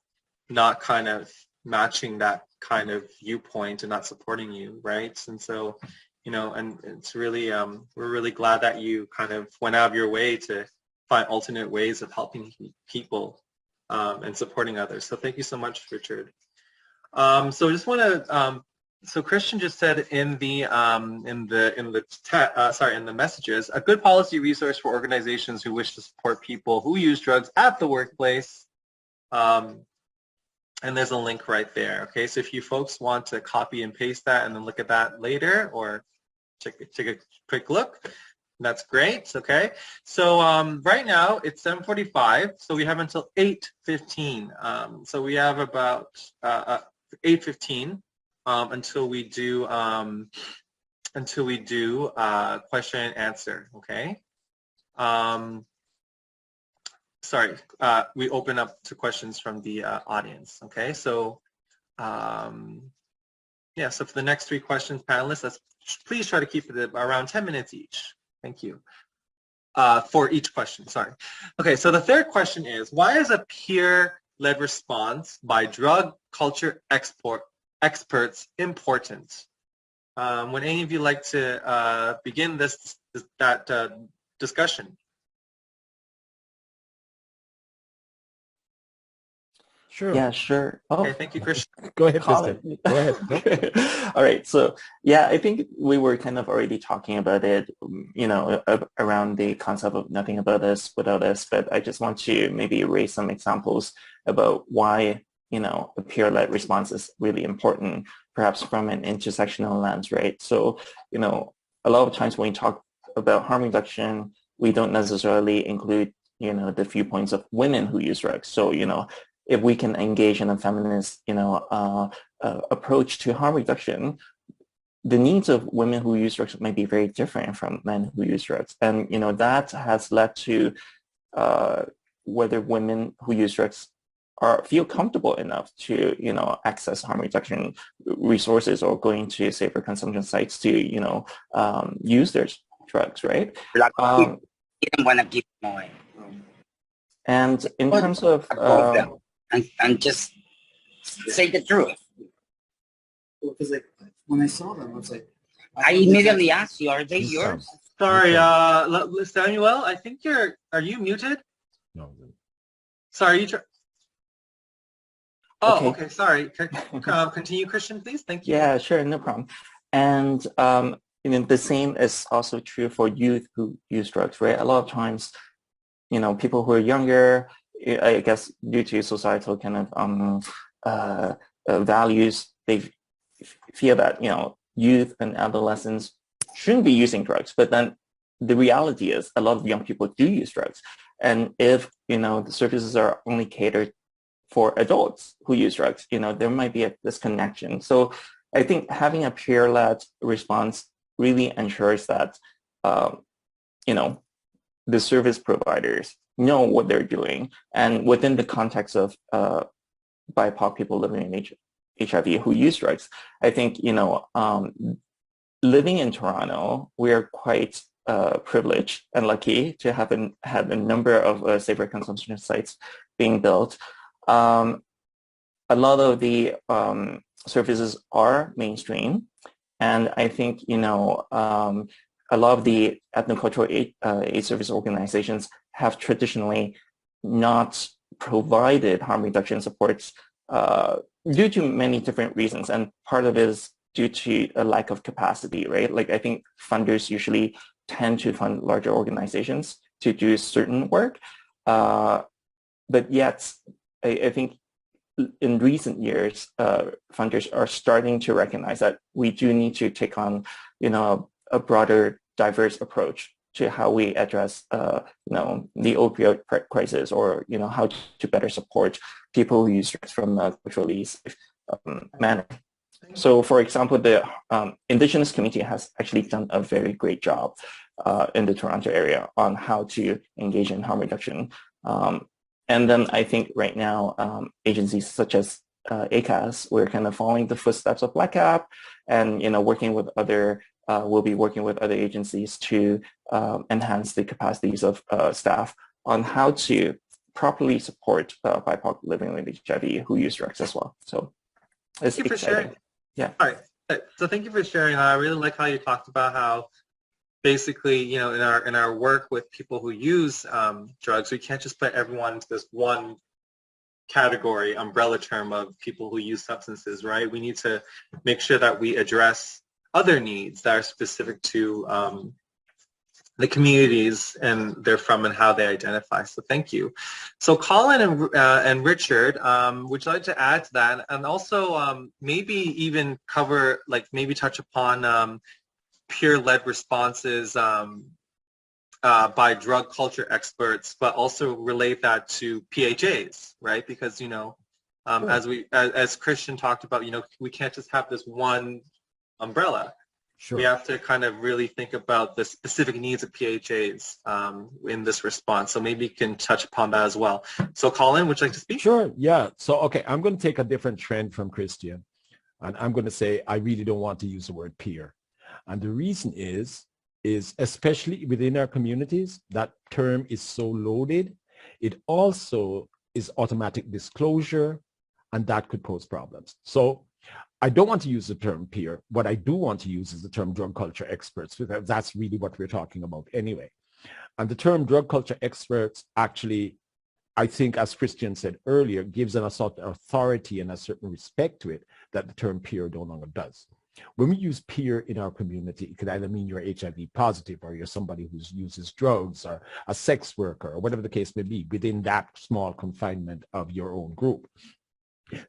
not kind of matching that kind of viewpoint and not supporting you, right? And so, you know, and it's really, we're really glad that you kind of went out of your way to find alternate ways of helping people and supporting others. So thank you so much, Richard. So I just want to, so Christian just said in the messages, a good policy resource for organizations who wish to support people who use drugs at the workplace. And there's a link right there. Okay, so if you folks want to copy and paste that and then look at that later, or take a quick look, that's great. Okay, so right now it's 7:45, so we have until 8:15. So we have about 8:15 until we do question and answer. Okay. Sorry, we open up to questions from the audience. Okay, so yeah, so for the next 3 questions, panelists, let's please try to keep it around 10 minutes each. Thank you. For each question, sorry. Okay, so the third question is, why is a peer-led response by drug culture experts important? Would any of you like to begin that discussion? Sure. Yeah, sure. Oh, okay, thank you, Christian. Go ahead, Colin. Kristen. Go ahead. No. All right. So yeah, I think we were kind of already talking about it, you know, around the concept of nothing about us without us. But I just want to maybe raise some examples about why, you know, a peer-led response is really important, perhaps from an intersectional lens, right? So, you know, a lot of times when we talk about harm reduction, we don't necessarily include, you know, the viewpoints of women who use drugs. So, you know, if we can engage in a feminist, you know, approach to harm reduction, the needs of women who use drugs may be very different from men who use drugs. And, you know, that has led to whether women who use drugs feel comfortable enough to, you know, access harm reduction resources or going to safer consumption sites to, you know, use their drugs, right? And in terms of and just say the truth. Because like when I saw them, I was like, I immediately asked you, are they yours? Sorry, Samuel, I think are you muted? No. Sorry, oh, okay. Sorry. Continue, Christian, please. Thank you. Yeah, sure, no problem. And you know, the same is also true for youth who use drugs, right? A lot of times, you know, people who are younger, I guess due to societal kind of values, they feel that, you know, youth and adolescents shouldn't be using drugs. But then the reality is a lot of young people do use drugs. And if, you know, the services are only catered for adults who use drugs, you know, there might be a disconnection. So I think having a peer-led response really ensures that, you know, the service providers know what they're doing. And within the context of BIPOC people living in HIV who use drugs, I think, you know, living in Toronto, we're quite privileged and lucky to have had a number of safer consumption sites being built. A lot of the services are mainstream. And I think, you know, a lot of the ethnocultural aid service organizations have traditionally not provided harm reduction supports due to many different reasons. And part of it is due to a lack of capacity, right? Like I think funders usually tend to fund larger organizations to do certain work. But yet, I think in recent years, funders are starting to recognize that we do need to take on, you know, a broader, diverse approach to how we address, the opioid crisis, or, how to better support people who use drugs from a culturally safe manner. So, for example, the Indigenous community has actually done a very great job in the Toronto area on how to engage in harm reduction. And then I think right now, agencies such as ACAS, we're kind of following the footsteps of Black Cap, and working with other, we'll be working with other agencies to enhance the capacities of staff on how to properly support BIPOC living with HIV who use drugs as well. So it's thank you for sharing. Yeah. All right. So thank you for sharing. I really like how you talked about how basically, in our work with people who use drugs, we can't just put everyone into this one category, umbrella term of people who use substances, right? We need to make sure that we address other needs that are specific to the communities and they're from and how they identify. So thank you. So Colin and Richard, would you like to add to that? And also maybe even cover, maybe touch upon peer-led responses by drug culture experts, but also relate that to PHAs, right? Because, as Christian talked about, we can't just have this one umbrella. Sure. We have to kind of really think about the specific needs of PHAs in this response. So maybe you can touch upon that as well. So Colin, would you like to speak? Sure, yeah. So, okay, I'm going to take a different trend from Christian, and I'm going to say I really don't want to use the word peer. And the reason is especially within our communities, that term is so loaded. It also is automatic disclosure, and that could pose problems. So I don't want to use the term peer. What I do want to use is the term drug culture experts, because that's really what we're talking about anyway. And the term drug culture experts actually, I think, as Christian said earlier, gives an sort of authority and a certain respect to it that the term peer no longer does. When we use peer in our community, it could either mean you're HIV positive, or you're somebody who uses drugs, or a sex worker, or whatever the case may be, within that small confinement of your own group.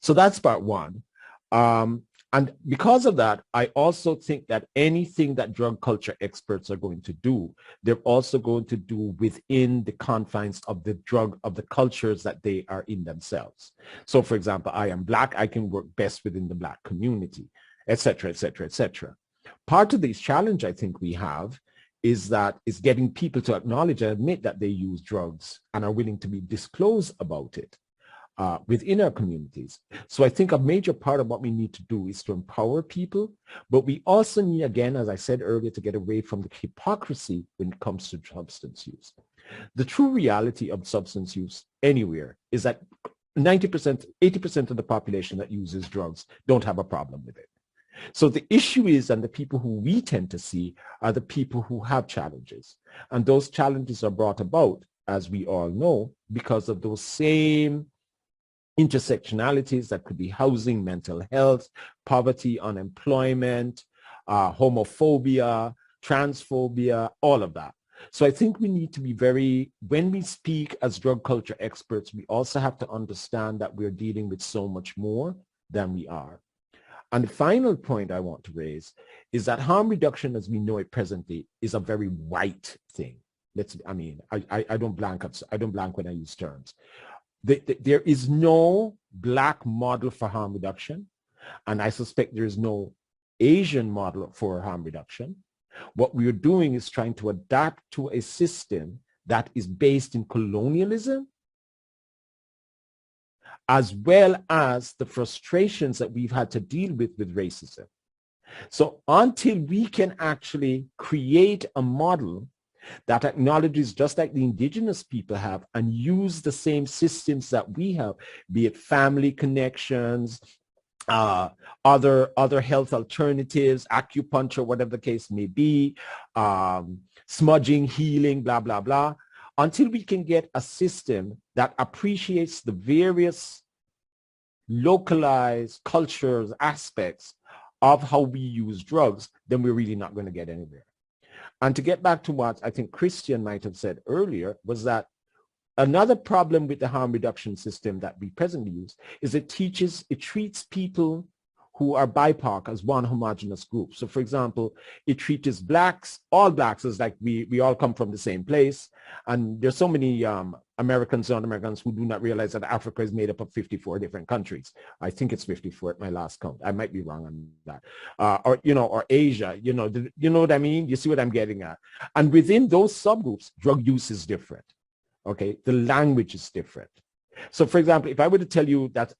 So that's part one. And because of that, I also think that anything that drug culture experts are going to do, they're also going to do within the confines of the cultures that they are in themselves. So for example, I am Black, I can work best within the Black community, et cetera, et cetera, et cetera. Part of this challenge I think we have is getting people to acknowledge and admit that they use drugs and are willing to be disclosed about it. Within our communities. So I think a major part of what we need to do is to empower people, but we also need, again, as I said earlier, to get away from the hypocrisy when it comes to substance use. The true reality of substance use anywhere is that 90%, 80% of the population that uses drugs don't have a problem with it. So the issue is, and the people who we tend to see are the people who have challenges. And those challenges are brought about, as we all know, because of those same intersectionalities that could be housing, mental health, poverty, unemployment, homophobia, transphobia, all of that. So I think we need to be when we speak as drug culture experts, we also have to understand that we're dealing with so much more than we are. And the final point I want to raise is that harm reduction as we know it presently is a very white thing. I don't blank when I use terms. There is no Black model for harm reduction, and I suspect there is no Asian model for harm reduction. What we are doing is trying to adapt to a system that is based in colonialism, as well as the frustrations that we've had to deal with racism. So until we can actually create a model that acknowledges, just like the indigenous people have, and use the same systems that we have, be it family connections, other health alternatives, acupuncture, whatever the case may be, smudging, healing, blah, blah, blah, until we can get a system that appreciates the various localized cultures, aspects of how we use drugs, then we're really not going to get anywhere. And to get back to what I think Christian might have said earlier, was that another problem with the harm reduction system that we presently use is it treats people who are BIPOC as one homogeneous group. So for example, it treats blacks, all blacks, as like we all come from the same place. And there's so many Americans and Americans who do not realize that Africa is made up of 54 different countries. I think it's 54 at my last count. I might be wrong on that. Or Asia, you know what I mean? You see what I'm getting at? And within those subgroups, drug use is different. Okay, the language is different. So for example, if I were to tell you that,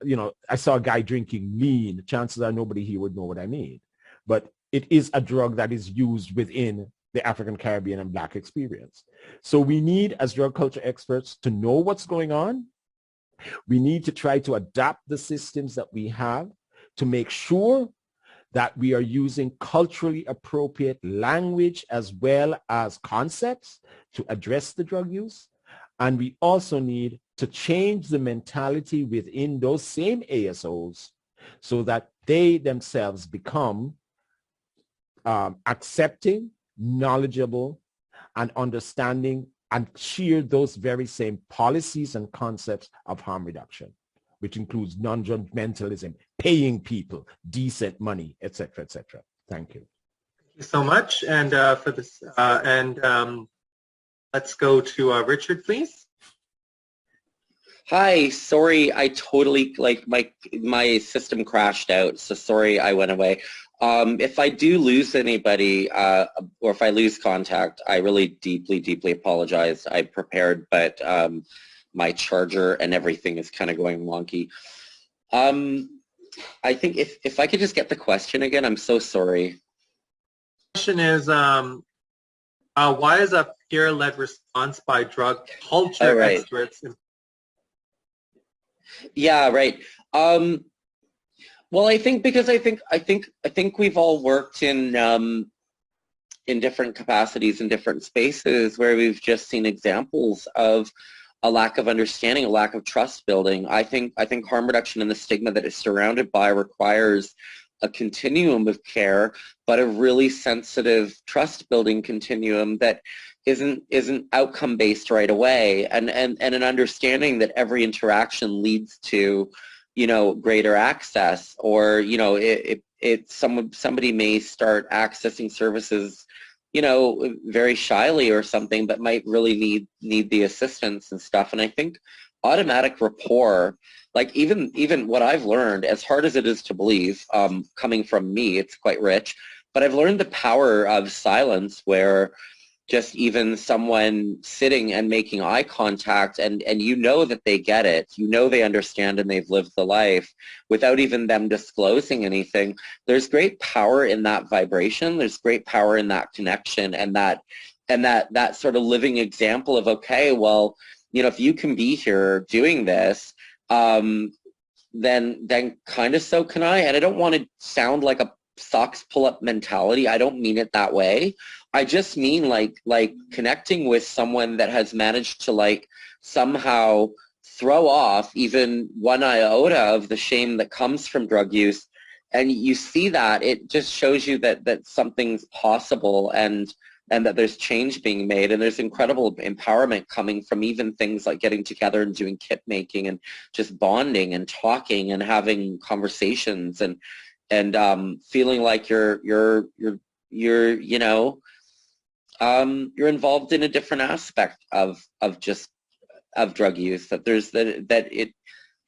I saw a guy drinking lean, chances are nobody here would know what I mean. But it is a drug that is used within the African, Caribbean, and Black experience. So we need, as drug culture experts, to know what's going on. We need to try to adapt the systems that we have to make sure that we are using culturally appropriate language as well as concepts to address the drug use. And we also need to change the mentality within those same ASOs so that they themselves become accepting, knowledgeable, and understanding and share those very same policies and concepts of harm reduction, which includes non-judgmentalism, paying people decent money, etc., etc. Thank you. Thank you so much. And for this, let's go to Richard, please. Hi, sorry, I totally, my system crashed out, so sorry I went away. If I do lose anybody, or if I lose contact, I really deeply, deeply apologize. I prepared, but my charger and everything is kind of going wonky. I think if I could just get the question again, I'm so sorry. The question is, why is a peer-led response by drug culture experts? Yeah, right. Well, I think because I think we've all worked in different capacities in different spaces where we've just seen examples of a lack of understanding, a lack of trust building. I think harm reduction and the stigma that it's surrounded by requires a continuum of care, but a really sensitive trust building continuum that isn't outcome based right away, and an understanding that every interaction leads to, greater access, or somebody may start accessing services, very shyly or something, but might really need the assistance and stuff. And I think automatic rapport, like even what I've learned, as hard as it is to believe, coming from me, it's quite rich, but I've learned the power of silence, where just even someone sitting and making eye contact, and that they get it, they understand and they've lived the life without even them disclosing anything. There's great power in that vibration. There's great power in that connection, and that sort of living example of, okay, well, if you can be here doing this, then kind of so can I. And I don't want to sound like a socks pull-up mentality. I don't mean it that way. I just mean like connecting with someone that has managed to somehow throw off even one iota of the shame that comes from drug use. And you see that, it just shows you that something's possible, and that there's change being made, and there's incredible empowerment coming from even things like getting together and doing kit making and just bonding and talking and having conversations and feeling like you're involved in a different aspect of drug use,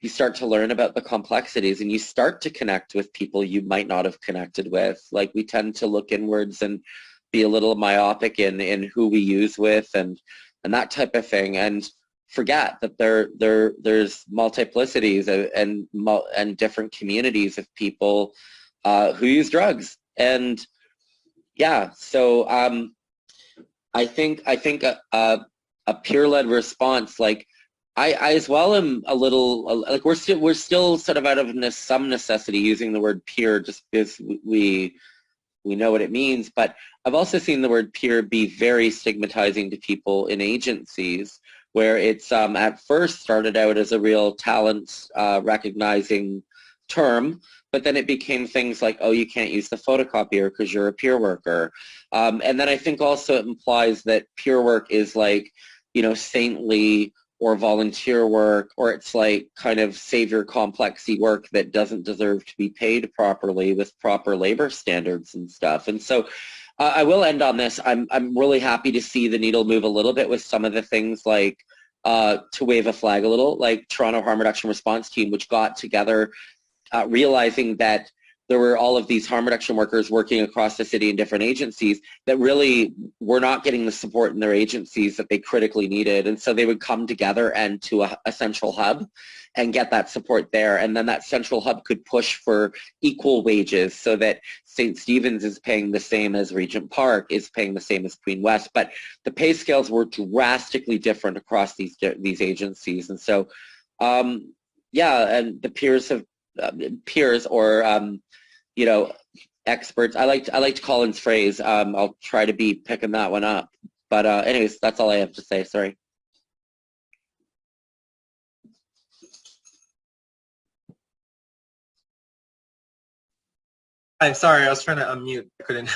you start to learn about the complexities, and you start to connect with people you might not have connected with. Like, we tend to look inwards and be a little myopic in who we use with and that type of thing, and forget that there's multiplicities and different communities of people who use drugs. And yeah, so I think a peer-led response, like I as well am a little like we're still sort of out of some necessity using the word peer, just because we know what it means. But I've also seen the word peer be very stigmatizing to people in agencies, where it's at first started out as a real talent recognizing term, but then it became things like, oh, you can't use the photocopier because you're a peer worker. And then I think also it implies that peer work is like, saintly or volunteer work, or it's like kind of savior complexy work that doesn't deserve to be paid properly with proper labor standards and stuff. And so I will end on this. I'm really happy to see the needle move a little bit with some of the things like to wave a flag a little, like Toronto Harm Reduction Response Team, which got together realizing that there were all of these harm reduction workers working across the city in different agencies that really were not getting the support in their agencies that they critically needed. And so they would come together and to a central hub and get that support there. And then that central hub could push for equal wages so that St. Stephen's is paying the same as Regent Park, is paying the same as Queen West. But the pay scales were drastically different across these agencies. And so, yeah, and the peers or you know, experts. I liked Colin's phrase. I'll try to be picking that one up. But anyways, that's all I have to say. Sorry. I'm sorry, I was trying to unmute. I couldn't.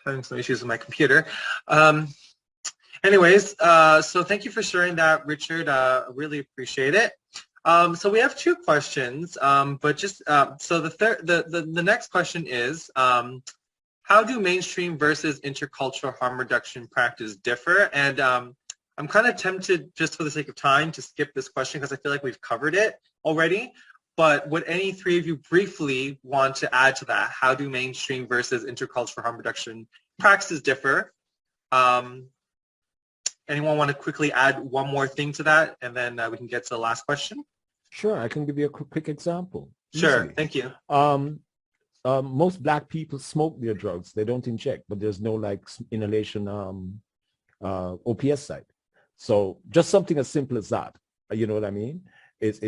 Having some issues with my computer. Anyways, so thank you for sharing that, Richard. Really appreciate it. So we have two questions, but just so the next question is, how do mainstream versus intercultural harm reduction practice differ? And I'm kind of tempted, just for the sake of time, to skip this question because I feel like we've covered it already. But would any three of you briefly want to add to that? How do mainstream versus intercultural harm reduction practices differ? Anyone want to quickly add one more thing to that, and then we can get to the last question? Sure, I can give you a quick example. Sure, Easily. thank you. Most Black people smoke their drugs. They don't inject, but there's no like inhalation OPS site. So just something as simple as that, you know what I mean? It's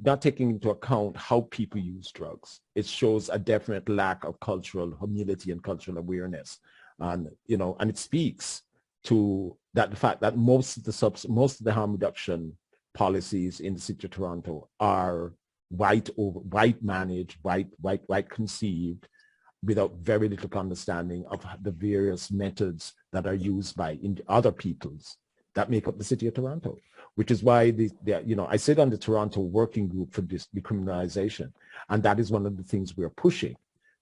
not taking into account how people use drugs. It shows a definite lack of cultural humility and cultural awareness. And, you know, and it speaks to that the fact that most of the harm reduction policies in the city of Toronto are white managed, white conceived, without very little understanding of the various methods that are used by other peoples that make up the city of Toronto, which is why you know, I sit on the Toronto working group for this decriminalization, and that is one of the things we're pushing,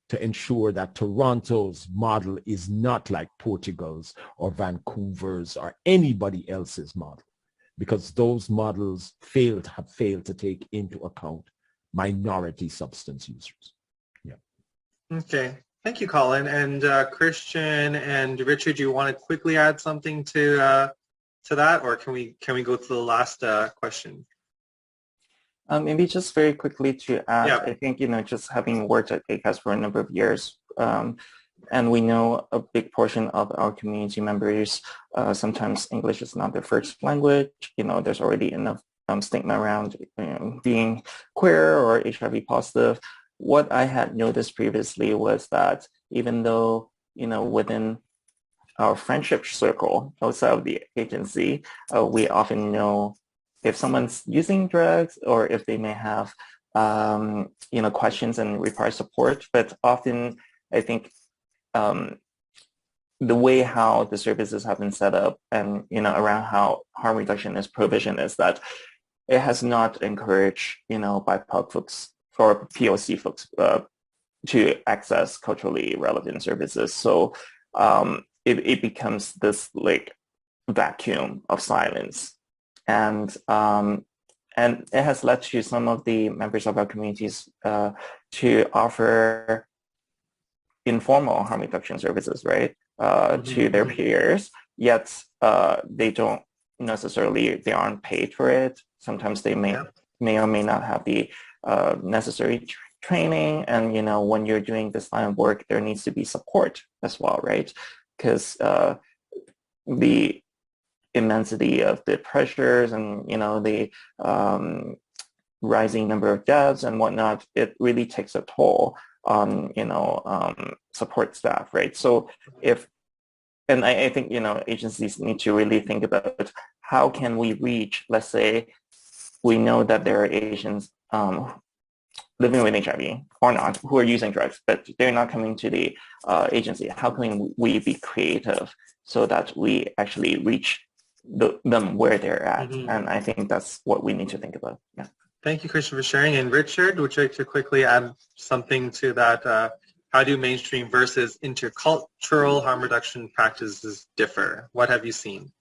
to ensure that Toronto's model is not like Portugal's or Vancouver's or anybody else's model, because those models have failed to take into account minority substance users. Yeah. Okay, thank you, Colin. And Christian and Richard, do you want to quickly add something to that, or can we go to the last question? Maybe just very quickly to add, yeah. I think, you know, just having worked at PHAs for a number of years, and we know a big portion of our community members, sometimes English is not their first language. You know, there's already enough stigma around, you know, being queer or HIV positive. What I had noticed previously was that even though, you know, within our friendship circle outside of the agency, we often know if someone's using drugs or if they may have, you know, questions and require support. But often, I think the way how the services have been set up and, you know, around how harm reduction is provision is that it has not encouraged, you know, BIPOC folks or POC folks to access culturally relevant services. So it becomes this like vacuum of silence. And it has led to some of the members of our communities to offer informal harm reduction services, right, to their peers, yet they don't necessarily, they aren't paid for it. Sometimes they may or may not have the necessary training. And, you know, when you're doing this line of work, there needs to be support as well, right? Because the immensity of the pressures and, you know, the rising number of deaths and whatnot, it really takes a toll on, you know, support staff, right? So and I think, you know, agencies need to really think about how can we reach, let's say, we know that there are Asians living with HIV or not who are using drugs, but they're not coming to the agency. How can we be creative so that we actually reach them where they're at. And I think that's what we need to think about. Yeah. Thank you, Christian, for sharing. And Richard, would you like to quickly add something to that? How do mainstream versus intercultural harm reduction practices differ? What have you seen?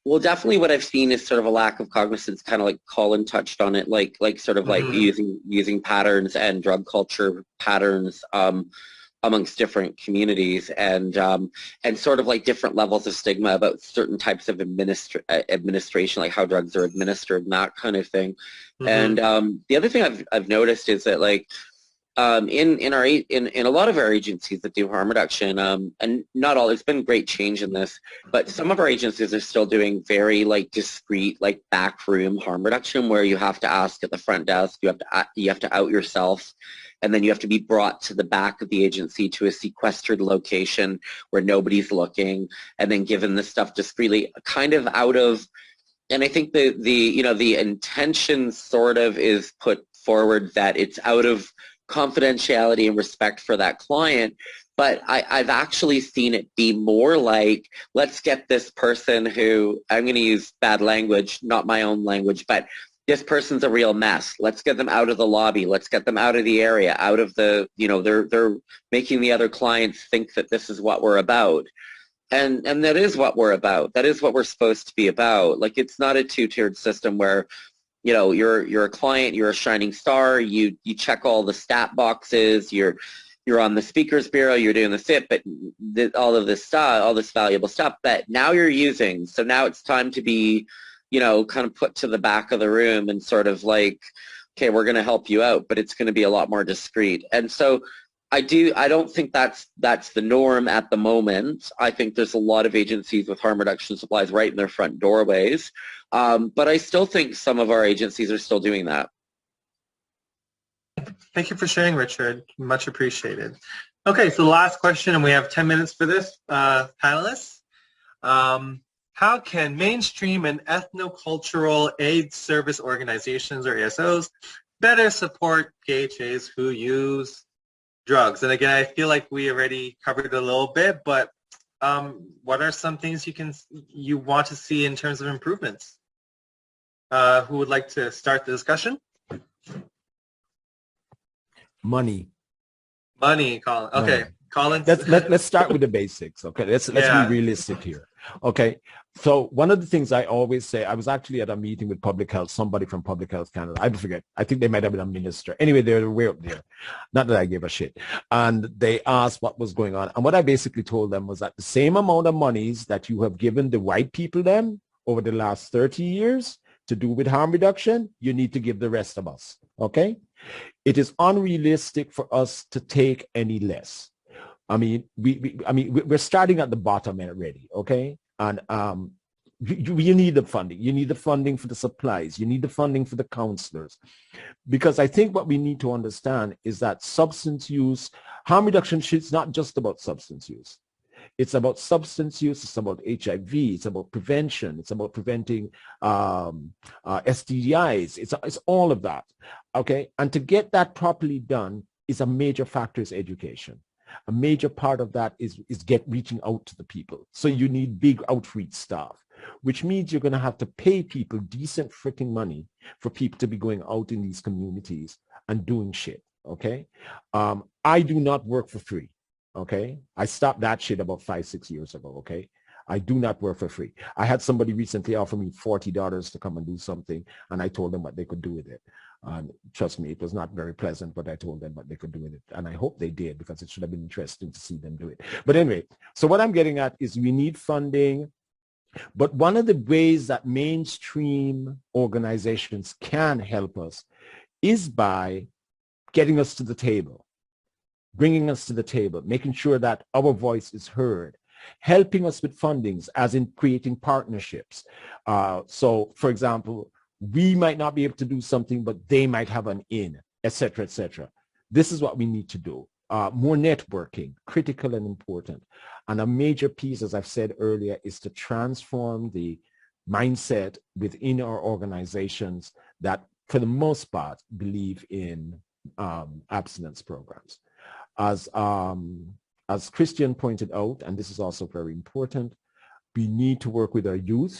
Well, definitely what I've seen is sort of a lack of cognizance, kind of like Colin touched on it, like sort of like using patterns and drug culture patterns amongst different communities, and sort of like different levels of stigma about certain types of administration, like how drugs are administered and that kind of thing. And the other thing I've noticed is that like in a lot of our agencies that do harm reduction, and not all, there's been great change in this, but some of our agencies are still doing very like discreet, like backroom harm reduction, where you have to ask at the front desk, you have to out yourself, and then you have to be brought to the back of the agency to a sequestered location where nobody's looking, and then given this stuff discreetly, kind of out of, and I think the intention sort of is put forward that it's out of confidentiality and respect for that client, but I've actually seen it be more like, let's get this person who, I'm going to use bad language, not my own language, but this person's a real mess. Let's get them out of the lobby. Let's get them out of the area, out of the, they're making the other clients think that this is what we're about. And that is what we're about. That is what we're supposed to be about. Like, it's not a two-tiered system where, you're a client, you're a shining star, you check all the stat boxes, you're on the speakers bureau, you're doing the SIP, but all of this stuff, all this valuable stuff that now you're using. So now it's time to be, kind of put to the back of the room and sort of like, okay, we're going to help you out, but it's going to be a lot more discreet. And so I don't think that's the norm at the moment. I think there's a lot of agencies with harm reduction supplies right in their front doorways. But I still think some of our agencies are still doing that. Thank you for sharing, Richard. Much appreciated. Okay, so the last question, and we have 10 minutes for this, panelists. How can mainstream and ethnocultural aid service organizations, or ESOs, better support PHAs who use drugs? And again, I feel like we already covered it a little bit, but what are some things you want to see in terms of improvements? Who would like to start the discussion? Money. Money, Colin. Okay, Colin. Let's start with the basics. Okay, let's be realistic here. Okay, so one of the things I always say, I was actually at a meeting with public health, somebody from Public Health Canada. I forget. I think they might have been a minister. Anyway, they were way up there. Not that I gave a shit. And they asked what was going on. And what I basically told them was that the same amount of monies that you have given the white people them over the last 30 years to do with harm reduction, you need to give the rest of us. Okay? It is unrealistic for us to take any less. I mean, we're starting at the bottom already, okay? And you need the funding. You need the funding for the supplies. You need the funding for the counselors. Because I think what we need to understand is that substance use, harm reduction is not just about substance use. It's about substance use. It's about HIV. It's about prevention. It's about preventing STDIs. It's all of that, okay? And to get that properly done is a major factor is education. A major part of that is reaching out to the people. So you need big outreach staff, which means you're going to have to pay people decent freaking money for people to be going out in these communities and doing shit, okay? I do not work for free, okay? I stopped that shit about 5-6 years ago, okay? I do not work for free. I had somebody recently offer me $40 to come and do something, and I told them what they could do with it. Trust me, it was not very pleasant, but I told them what they could do with it. And I hope they did, because it should have been interesting to see them do it. But anyway, so what I'm getting at is we need funding. But one of the ways that mainstream organizations can help us is by getting us to the table, bringing us to the table, making sure that our voice is heard, helping us with fundings, as in creating partnerships. So, for example, we might not be able to do something, but they might have an in, et cetera, et cetera. This is what we need to do. More networking, critical and important. And a major piece, as I've said earlier, is to transform the mindset within our organizations that, for the most part, believe in abstinence programs. As Christian pointed out, and this is also very important, We need to work with our youth.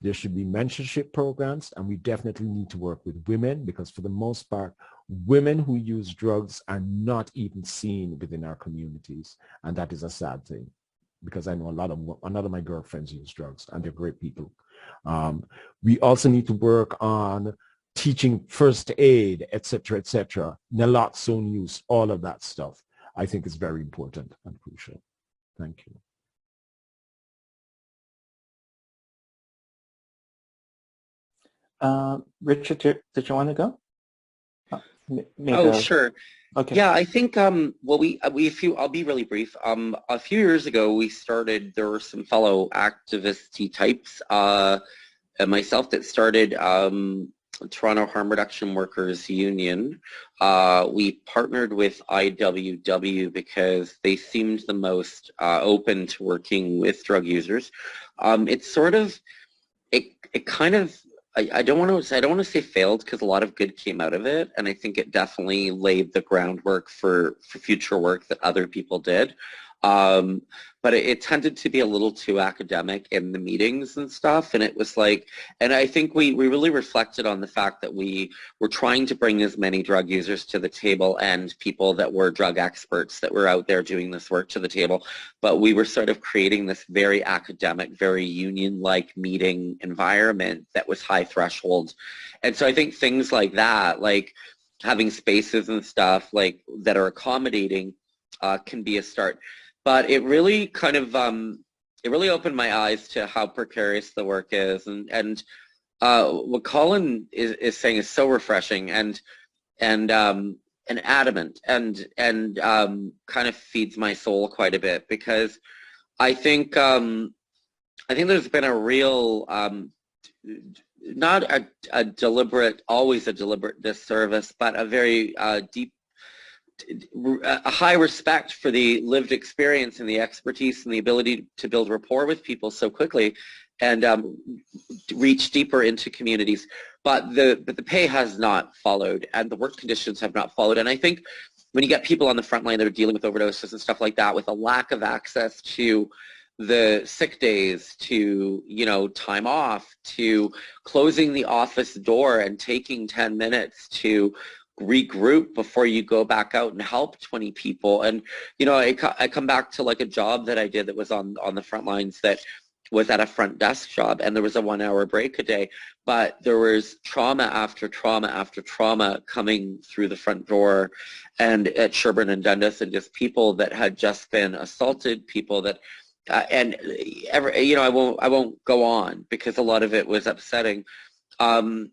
There should be mentorship programs, and we definitely need to work with women, because for the most part, women who use drugs are not even seen within our communities. And that is a sad thing, because I know a lot of my girlfriends use drugs, and they're great people. We also need to work on teaching first aid, etc., naloxone use, all of that stuff. I think is very important and crucial. Thank you. Richard, did you want to go? Sure. Okay. Yeah, I think well, I'll be really brief. A few years ago, there were some fellow activist types, and myself, that started Toronto Harm Reduction Workers Union. We partnered with IWW because they seemed the most open to working with drug users. It's sort of, it kind of, I don't want to say failed, because a lot of good came out of it, and I think it definitely laid the groundwork for future work that other people did. But it tended to be a little too academic in the meetings and stuff, and it was like, and I think we really reflected on the fact that we were trying to bring as many drug users to the table and people that were drug experts that were out there doing this work to the table, but we were sort of creating this very academic, very union-like meeting environment that was high threshold. And so I think things like that, like having spaces and stuff like that are accommodating, can be a start. But it really kind of, it really opened my eyes to how precarious the work is, and what Colin is saying is so refreshing and adamant, and kind of feeds my soul quite a bit, because I think there's been a real, not always a deliberate disservice, but a very deep, a high respect for the lived experience and the expertise and the ability to build rapport with people so quickly and reach deeper into communities. But the pay has not followed, and the work conditions have not followed. And I think when you get people on the front line that are dealing with overdoses and stuff like that, with a lack of access to the sick days, to, time off, to closing the office door and taking 10 minutes to regroup before you go back out and help 20 people. And, I come back to like a job that I did that was on the front lines, that was at a front desk job, and there was a 1 hour break a day, but there was trauma after trauma after trauma coming through the front door, and at Sherburne and Dundas, and just people that had just been assaulted, people that I won't go on, because a lot of it was upsetting, and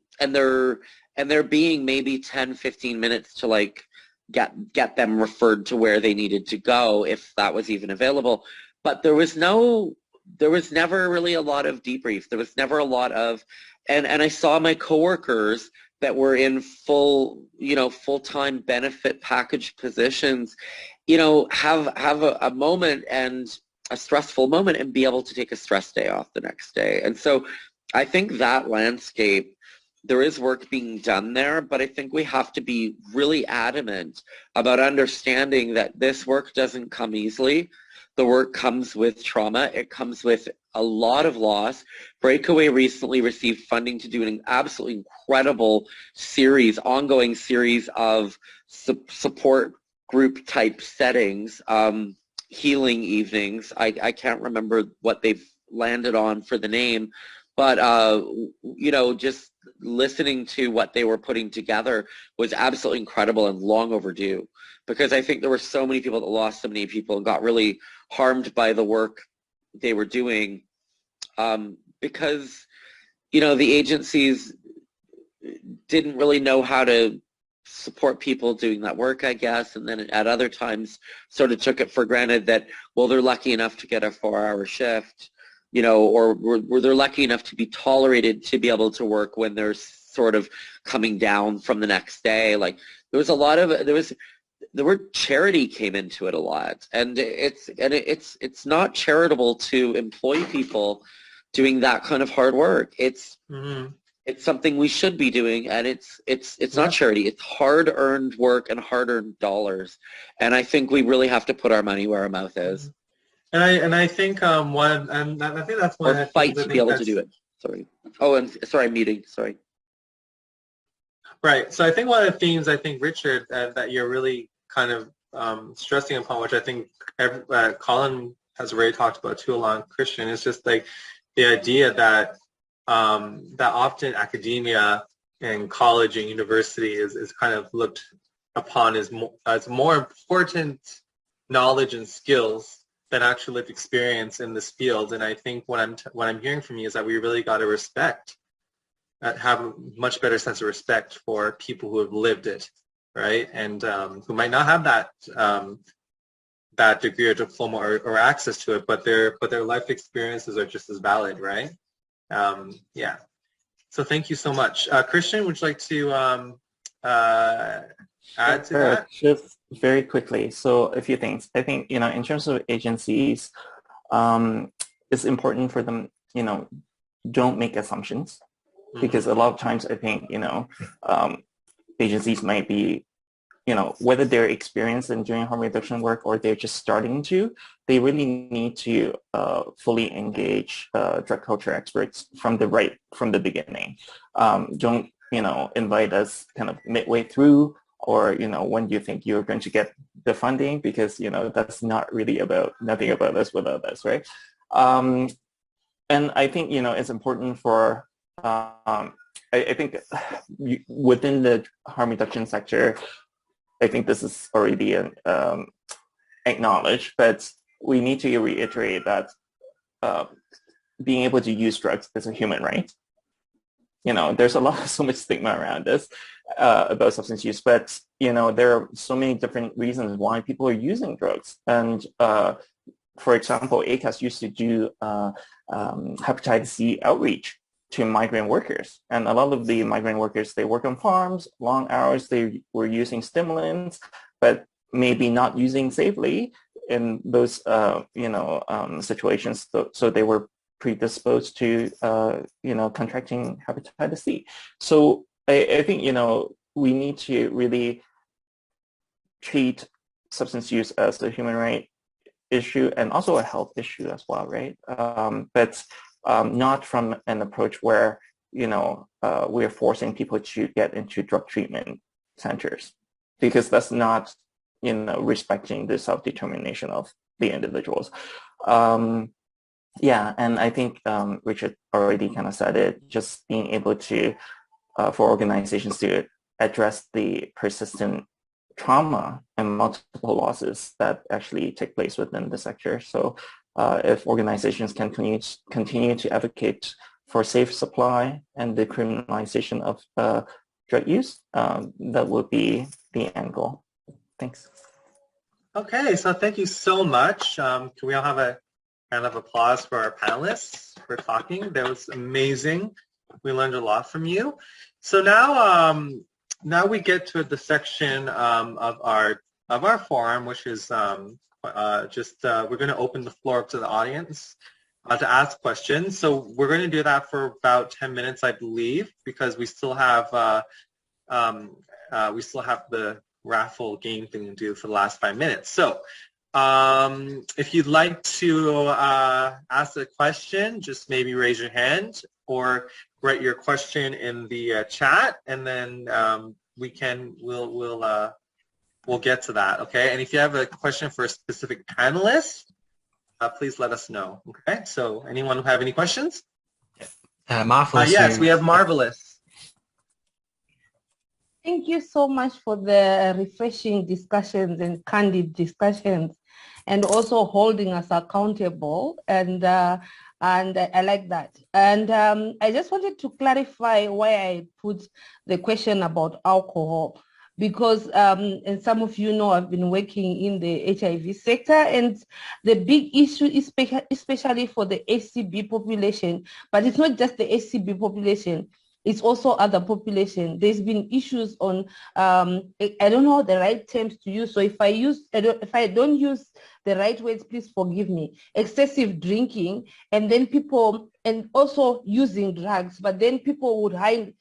there being maybe 10-15 minutes to like get them referred to where they needed to go, if that was even available. But there was never really a lot of debrief. There was never a lot of, and I saw my coworkers that were in full-time benefit package positions, have a moment, and a stressful moment, and be able to take a stress day off the next day. And so I think that landscape, there is work being done there, but I think we have to be really adamant about understanding that this work doesn't come easily. The work comes with trauma. It comes with a lot of loss. Breakaway recently received funding to do an absolutely incredible ongoing series of support group type settings, healing evenings. I can't remember what they've landed on for the name, but just listening to what they were putting together was absolutely incredible and long overdue, because I think there were so many people that lost so many people and got really harmed by the work they were doing, because the agencies didn't really know how to support people doing that work, I guess, and then at other times sort of took it for granted that, well, they're lucky enough to get a 4-hour shift, or were they lucky enough to be tolerated to be able to work when they're sort of coming down from the next day. Like there was a lot of, the word charity came into it a lot, and it's not charitable to employ people doing that kind of hard work. It's something we should be doing, and it's not charity. It's hard-earned work and hard-earned dollars, and I think we really have to put our money where our mouth is. And I think I think that's one Or of the fight things I to be think able to do it. Sorry. Oh, and sorry, I'm muting. Sorry. Right. So I think one of the themes, I think, Richard, that you're really kind of stressing upon, which I think Colin has already talked about too, along Christian, is just like the idea that that often academia and college and university is kind of looked upon as more important knowledge and skills than actual lived experience in this field. And I think what I'm hearing from you is that we really got to have a much better sense of respect for people who have lived it, right? And who might not have that degree or diploma or access to it, but their life experiences are just as valid, right? Yeah. So thank you so much. Christian, would you like to add to that? Just very quickly. So a few things. I think, in terms of agencies, it's important for them, don't make assumptions. Because a lot of times I think, agencies might be, whether they're experienced in doing harm reduction work or they're just starting to, they really need to fully engage drug culture experts from the beginning. Don't, invite us kind of midway through or, when do you think you're going to get the funding? Because, that's not really nothing about us without us, right? And I think, it's important for I think within the harm reduction sector, I think this is already acknowledged, but we need to reiterate that being able to use drugs is a human right. There's so much stigma around this about substance use, but there are so many different reasons why people are using drugs. And for example, ACAS used to do hepatitis C outreach to migrant workers. And a lot of the migrant workers, they work on farms, long hours, they were using stimulants, but maybe not using safely in those, situations. So they were predisposed to, contracting hepatitis C. So I think, we need to really treat substance use as a human right issue and also a health issue as well, right? But not from an approach where, we're forcing people to get into drug treatment centers, because that's not, respecting the self-determination of the individuals. Yeah, and I think Richard already kind of said it, just being able to, for organizations to address the persistent trauma and multiple losses that actually take place within the sector. So if organizations can continue to advocate for safe supply and the criminalization of drug use, that would be the end goal. Thanks. Okay, so thank you so much. Can we all have a round of applause for our panelists for talking? That was amazing. We learned a lot from you. So now we get to the section of our forum, which is we're going to open the floor up to the audience to ask questions. So we're going to do that for about 10 minutes, I believe, because we still have the raffle game thing to do for the last 5 minutes. So if you'd like to ask a question, just maybe raise your hand or write your question in the chat, and then we'll get to that, okay? And if you have a question for a specific panelist, please let us know, okay? So anyone who have any questions? Marvelous. Yes, we have Marvelous. Thank you so much for the refreshing discussions and candid discussions, and also holding us accountable. And I like that. And I just wanted to clarify why I put the question about alcohol, because and some of you know I've been working in the HIV sector, and the big issue is especially for the HCB population, but it's not just the HCB population. It's also other population. There's been issues on, I don't know the right terms to use. So if I don't use the right words, please forgive me. Excessive drinking, and then people, and also using drugs, but then people would hide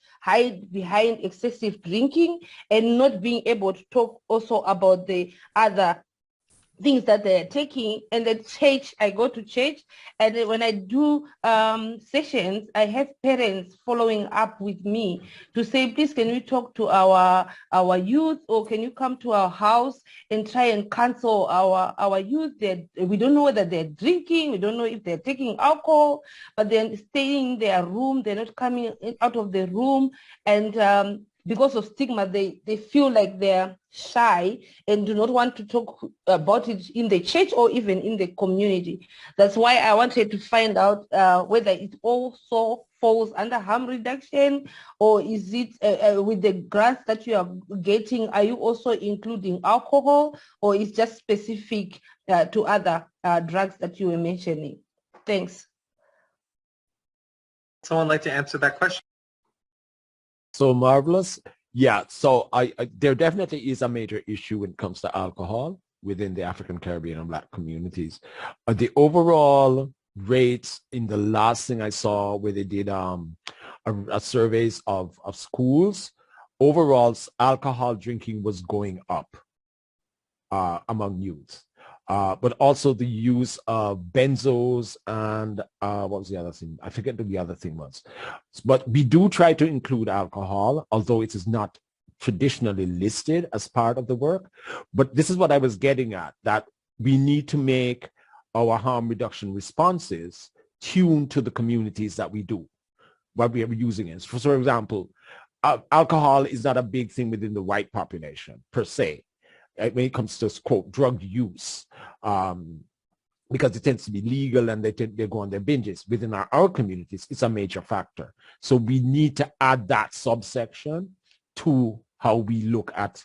behind excessive drinking and not being able to talk also about the other things that they're taking. And at church, I go to church, and when I do sessions, I have parents following up with me to say, please, can we talk to our youth, or can you come to our house and try and counsel our youth? We don't know whether they're drinking, we don't know if they're taking alcohol, but they're staying in their room, they're not coming out of the room, and because of stigma, they feel like they're shy and do not want to talk about it in the church or even in the community. That's why I wanted to find out whether it also falls under harm reduction, or is it with the grants that you are getting, are you also including alcohol, or is just specific to other drugs that you were mentioning? Thanks. Someone like to answer that question? So Marvelous. Yeah, so there definitely is a major issue when it comes to alcohol within the African, Caribbean, and Black communities. The overall rates in the last thing I saw where they did a surveys of schools, overall alcohol drinking was going up among youth. But also the use of benzos and what was the other thing? I forget what the other thing was. But we do try to include alcohol, although it is not traditionally listed as part of the work. But this is what I was getting at, that we need to make our harm reduction responses tuned to the communities that we do, what we are using it. For example, alcohol is not a big thing within the white population per se. When it comes to, quote, drug use, because it tends to be legal and they go on their binges. Within our communities, it's a major factor. So we need to add that subsection to how we look at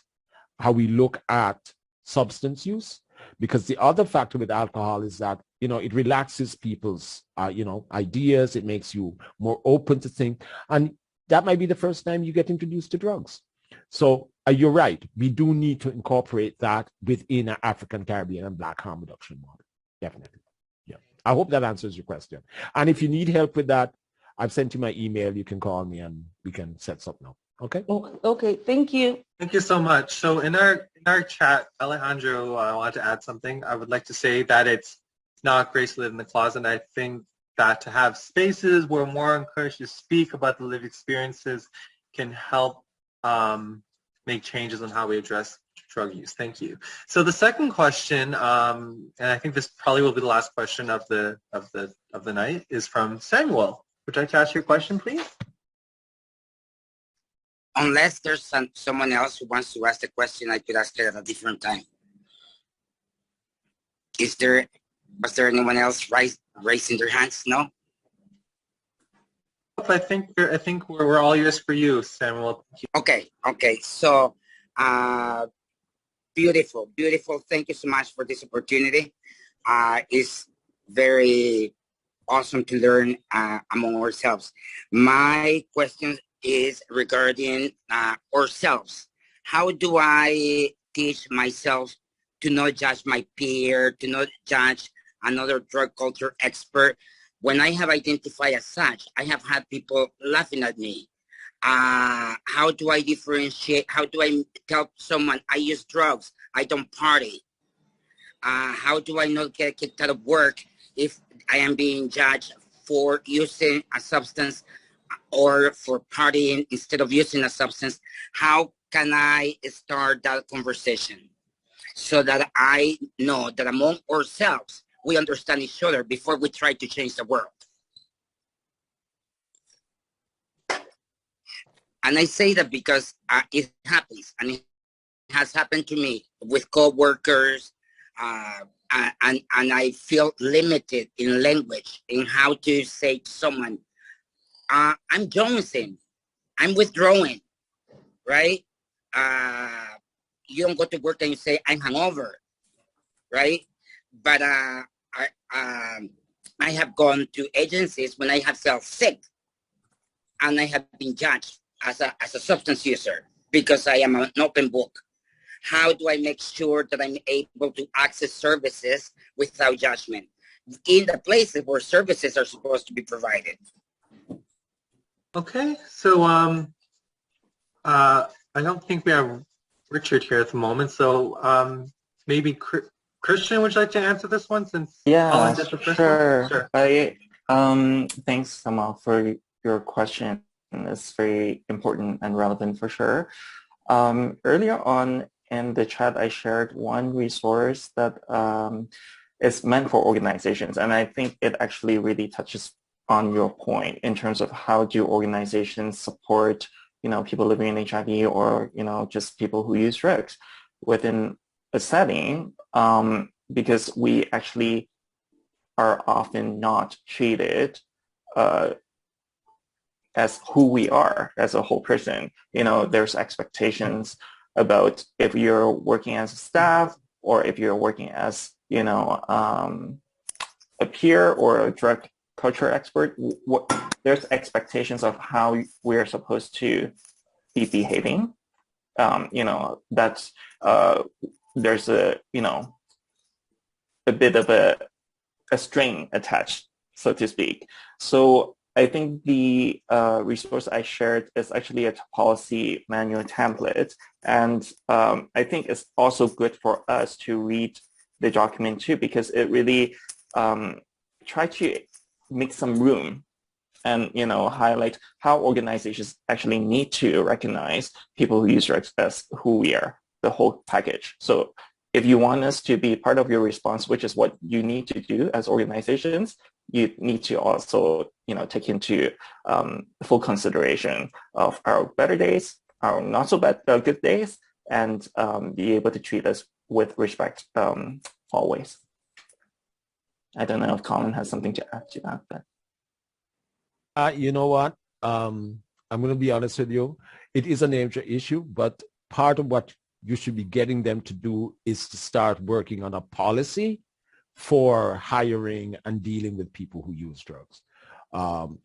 substance use, because the other factor with alcohol is that, it relaxes people's, ideas. It makes you more open to think, and that might be the first time you get introduced to drugs. So you're right. We do need to incorporate that within an African, Caribbean, and Black harm reduction model. Definitely. Yeah. I hope that answers your question. And if you need help with that, I've sent you my email. You can call me and we can set something up. Okay? Okay. Thank you. Thank you so much. So in our chat, Alejandro wanted to add something. I would like to say that it's not great to live in the closet. And I think that to have spaces where we're more encouraged to speak about the lived experiences can help make changes on how we address drug use. Thank you. So the second question, and I think this probably will be the last question of the night, is from Samuel. Would you like to ask your question, please? Unless there's someone else who wants to ask the question, I could ask it at a different time. Was there anyone else raising their hands? No? I think we're all ears for you, Samuel. Okay. So, beautiful. Thank you so much for this opportunity. It's very awesome to learn among ourselves. My question is regarding ourselves. How do I teach myself to not judge my peer, to not judge another drug culture expert? When I have identified as such, I have had people laughing at me. How do I differentiate? How do I tell someone I use drugs, I don't party? How do I not get kicked out of work if I am being judged for using a substance or for partying instead of using a substance? How can I start that conversation so that I know that among ourselves, we understand each other before we try to change the world? And I say that because it happens, and it has happened to me with coworkers, and I feel limited in language, in how to say to someone, I'm jonesing, I'm withdrawing, right? You don't go to work and you say, I'm hungover, right? But I have gone to agencies when I have felt sick, and I have been judged as a substance user because I am an open book. How do I make sure that I'm able to access services without judgment in the places where services are supposed to be provided? Okay, so I don't think we have Richard here at the moment, so maybe Christian, would you like to answer this one since Yeah, Colin did the first sure. one? Thanks, Kamal, for your question. It's very important and relevant for sure. Earlier on in the chat, I shared one resource that is meant for organizations, and I think it actually really touches on your point in terms of how do organizations support, people living in HIV or, just people who use drugs within a setting, because we actually are often not treated as who we are as a whole person. There's expectations about if you're working as a staff or if you're working as, a peer or a drug culture expert. There's expectations of how we're supposed to be behaving. That's there's a bit of a string attached, so to speak. So I think the resource I shared is actually a policy manual template. And I think it's also good for us to read the document too, because it really try to make some room and, highlight how organizations actually need to recognize people who use drugs as who we are, the whole package. So if you want us to be part of your response, which is what you need to do as organizations, you need to also, take into full consideration of our better days, our not so bad, good days, and be able to treat us with respect always. I don't know if Colin has something to add to that. But. You know what? I'm going to be honest with you. It is a major issue, but part of what you should be getting them to do is to start working on a policy for hiring and dealing with people who use drugs. So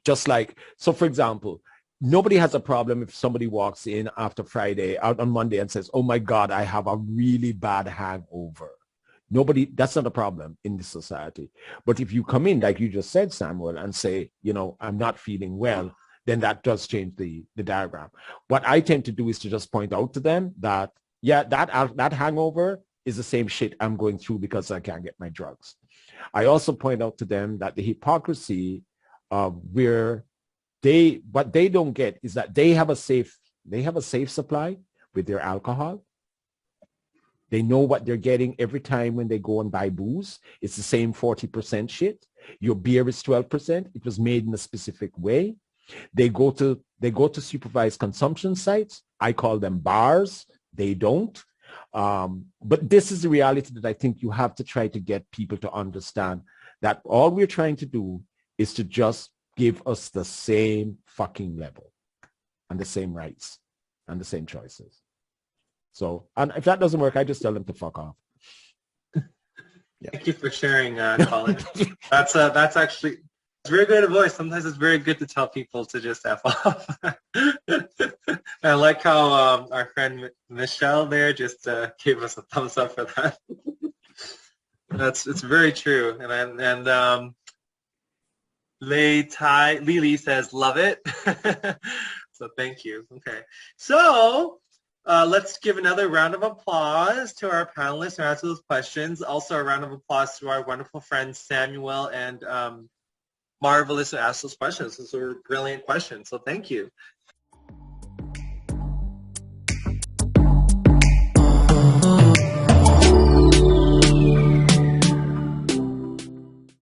for example, nobody has a problem if somebody walks in after Friday, out on Monday and says, oh my God, I have a really bad hangover. That's not a problem in this society. But if you come in, like you just said, Samuel, and say, I'm not feeling well, then that does change the diagram. What I tend to do is to just point out to them that, yeah, that hangover is the same shit I'm going through because I can't get my drugs. I also point out to them that the hypocrisy of what they don't get is that they have a safe supply with their alcohol. They know what they're getting every time when they go and buy booze. It's the same 40% shit. Your beer is 12%. It was made in a specific way. They go to supervised consumption sites. I call them bars. They don't. But this is the reality that I think you have to try to get people to understand, that all we're trying to do is to just give us the same fucking level and the same rights and the same choices. So, and if that doesn't work, I just tell them to fuck off. Yeah. Thank you for sharing, Colin. That's actually, it's very good advice. Sometimes it's very good to tell people to just F off. I like how our friend Michelle there just gave us a thumbs up for that. It's very true. And Lily says, love it. So thank you. Okay. So let's give another round of applause to our panelists who answer those questions. Also a round of applause to our wonderful friends Samuel and Marvelous who asked those questions. Those were brilliant questions. So thank you.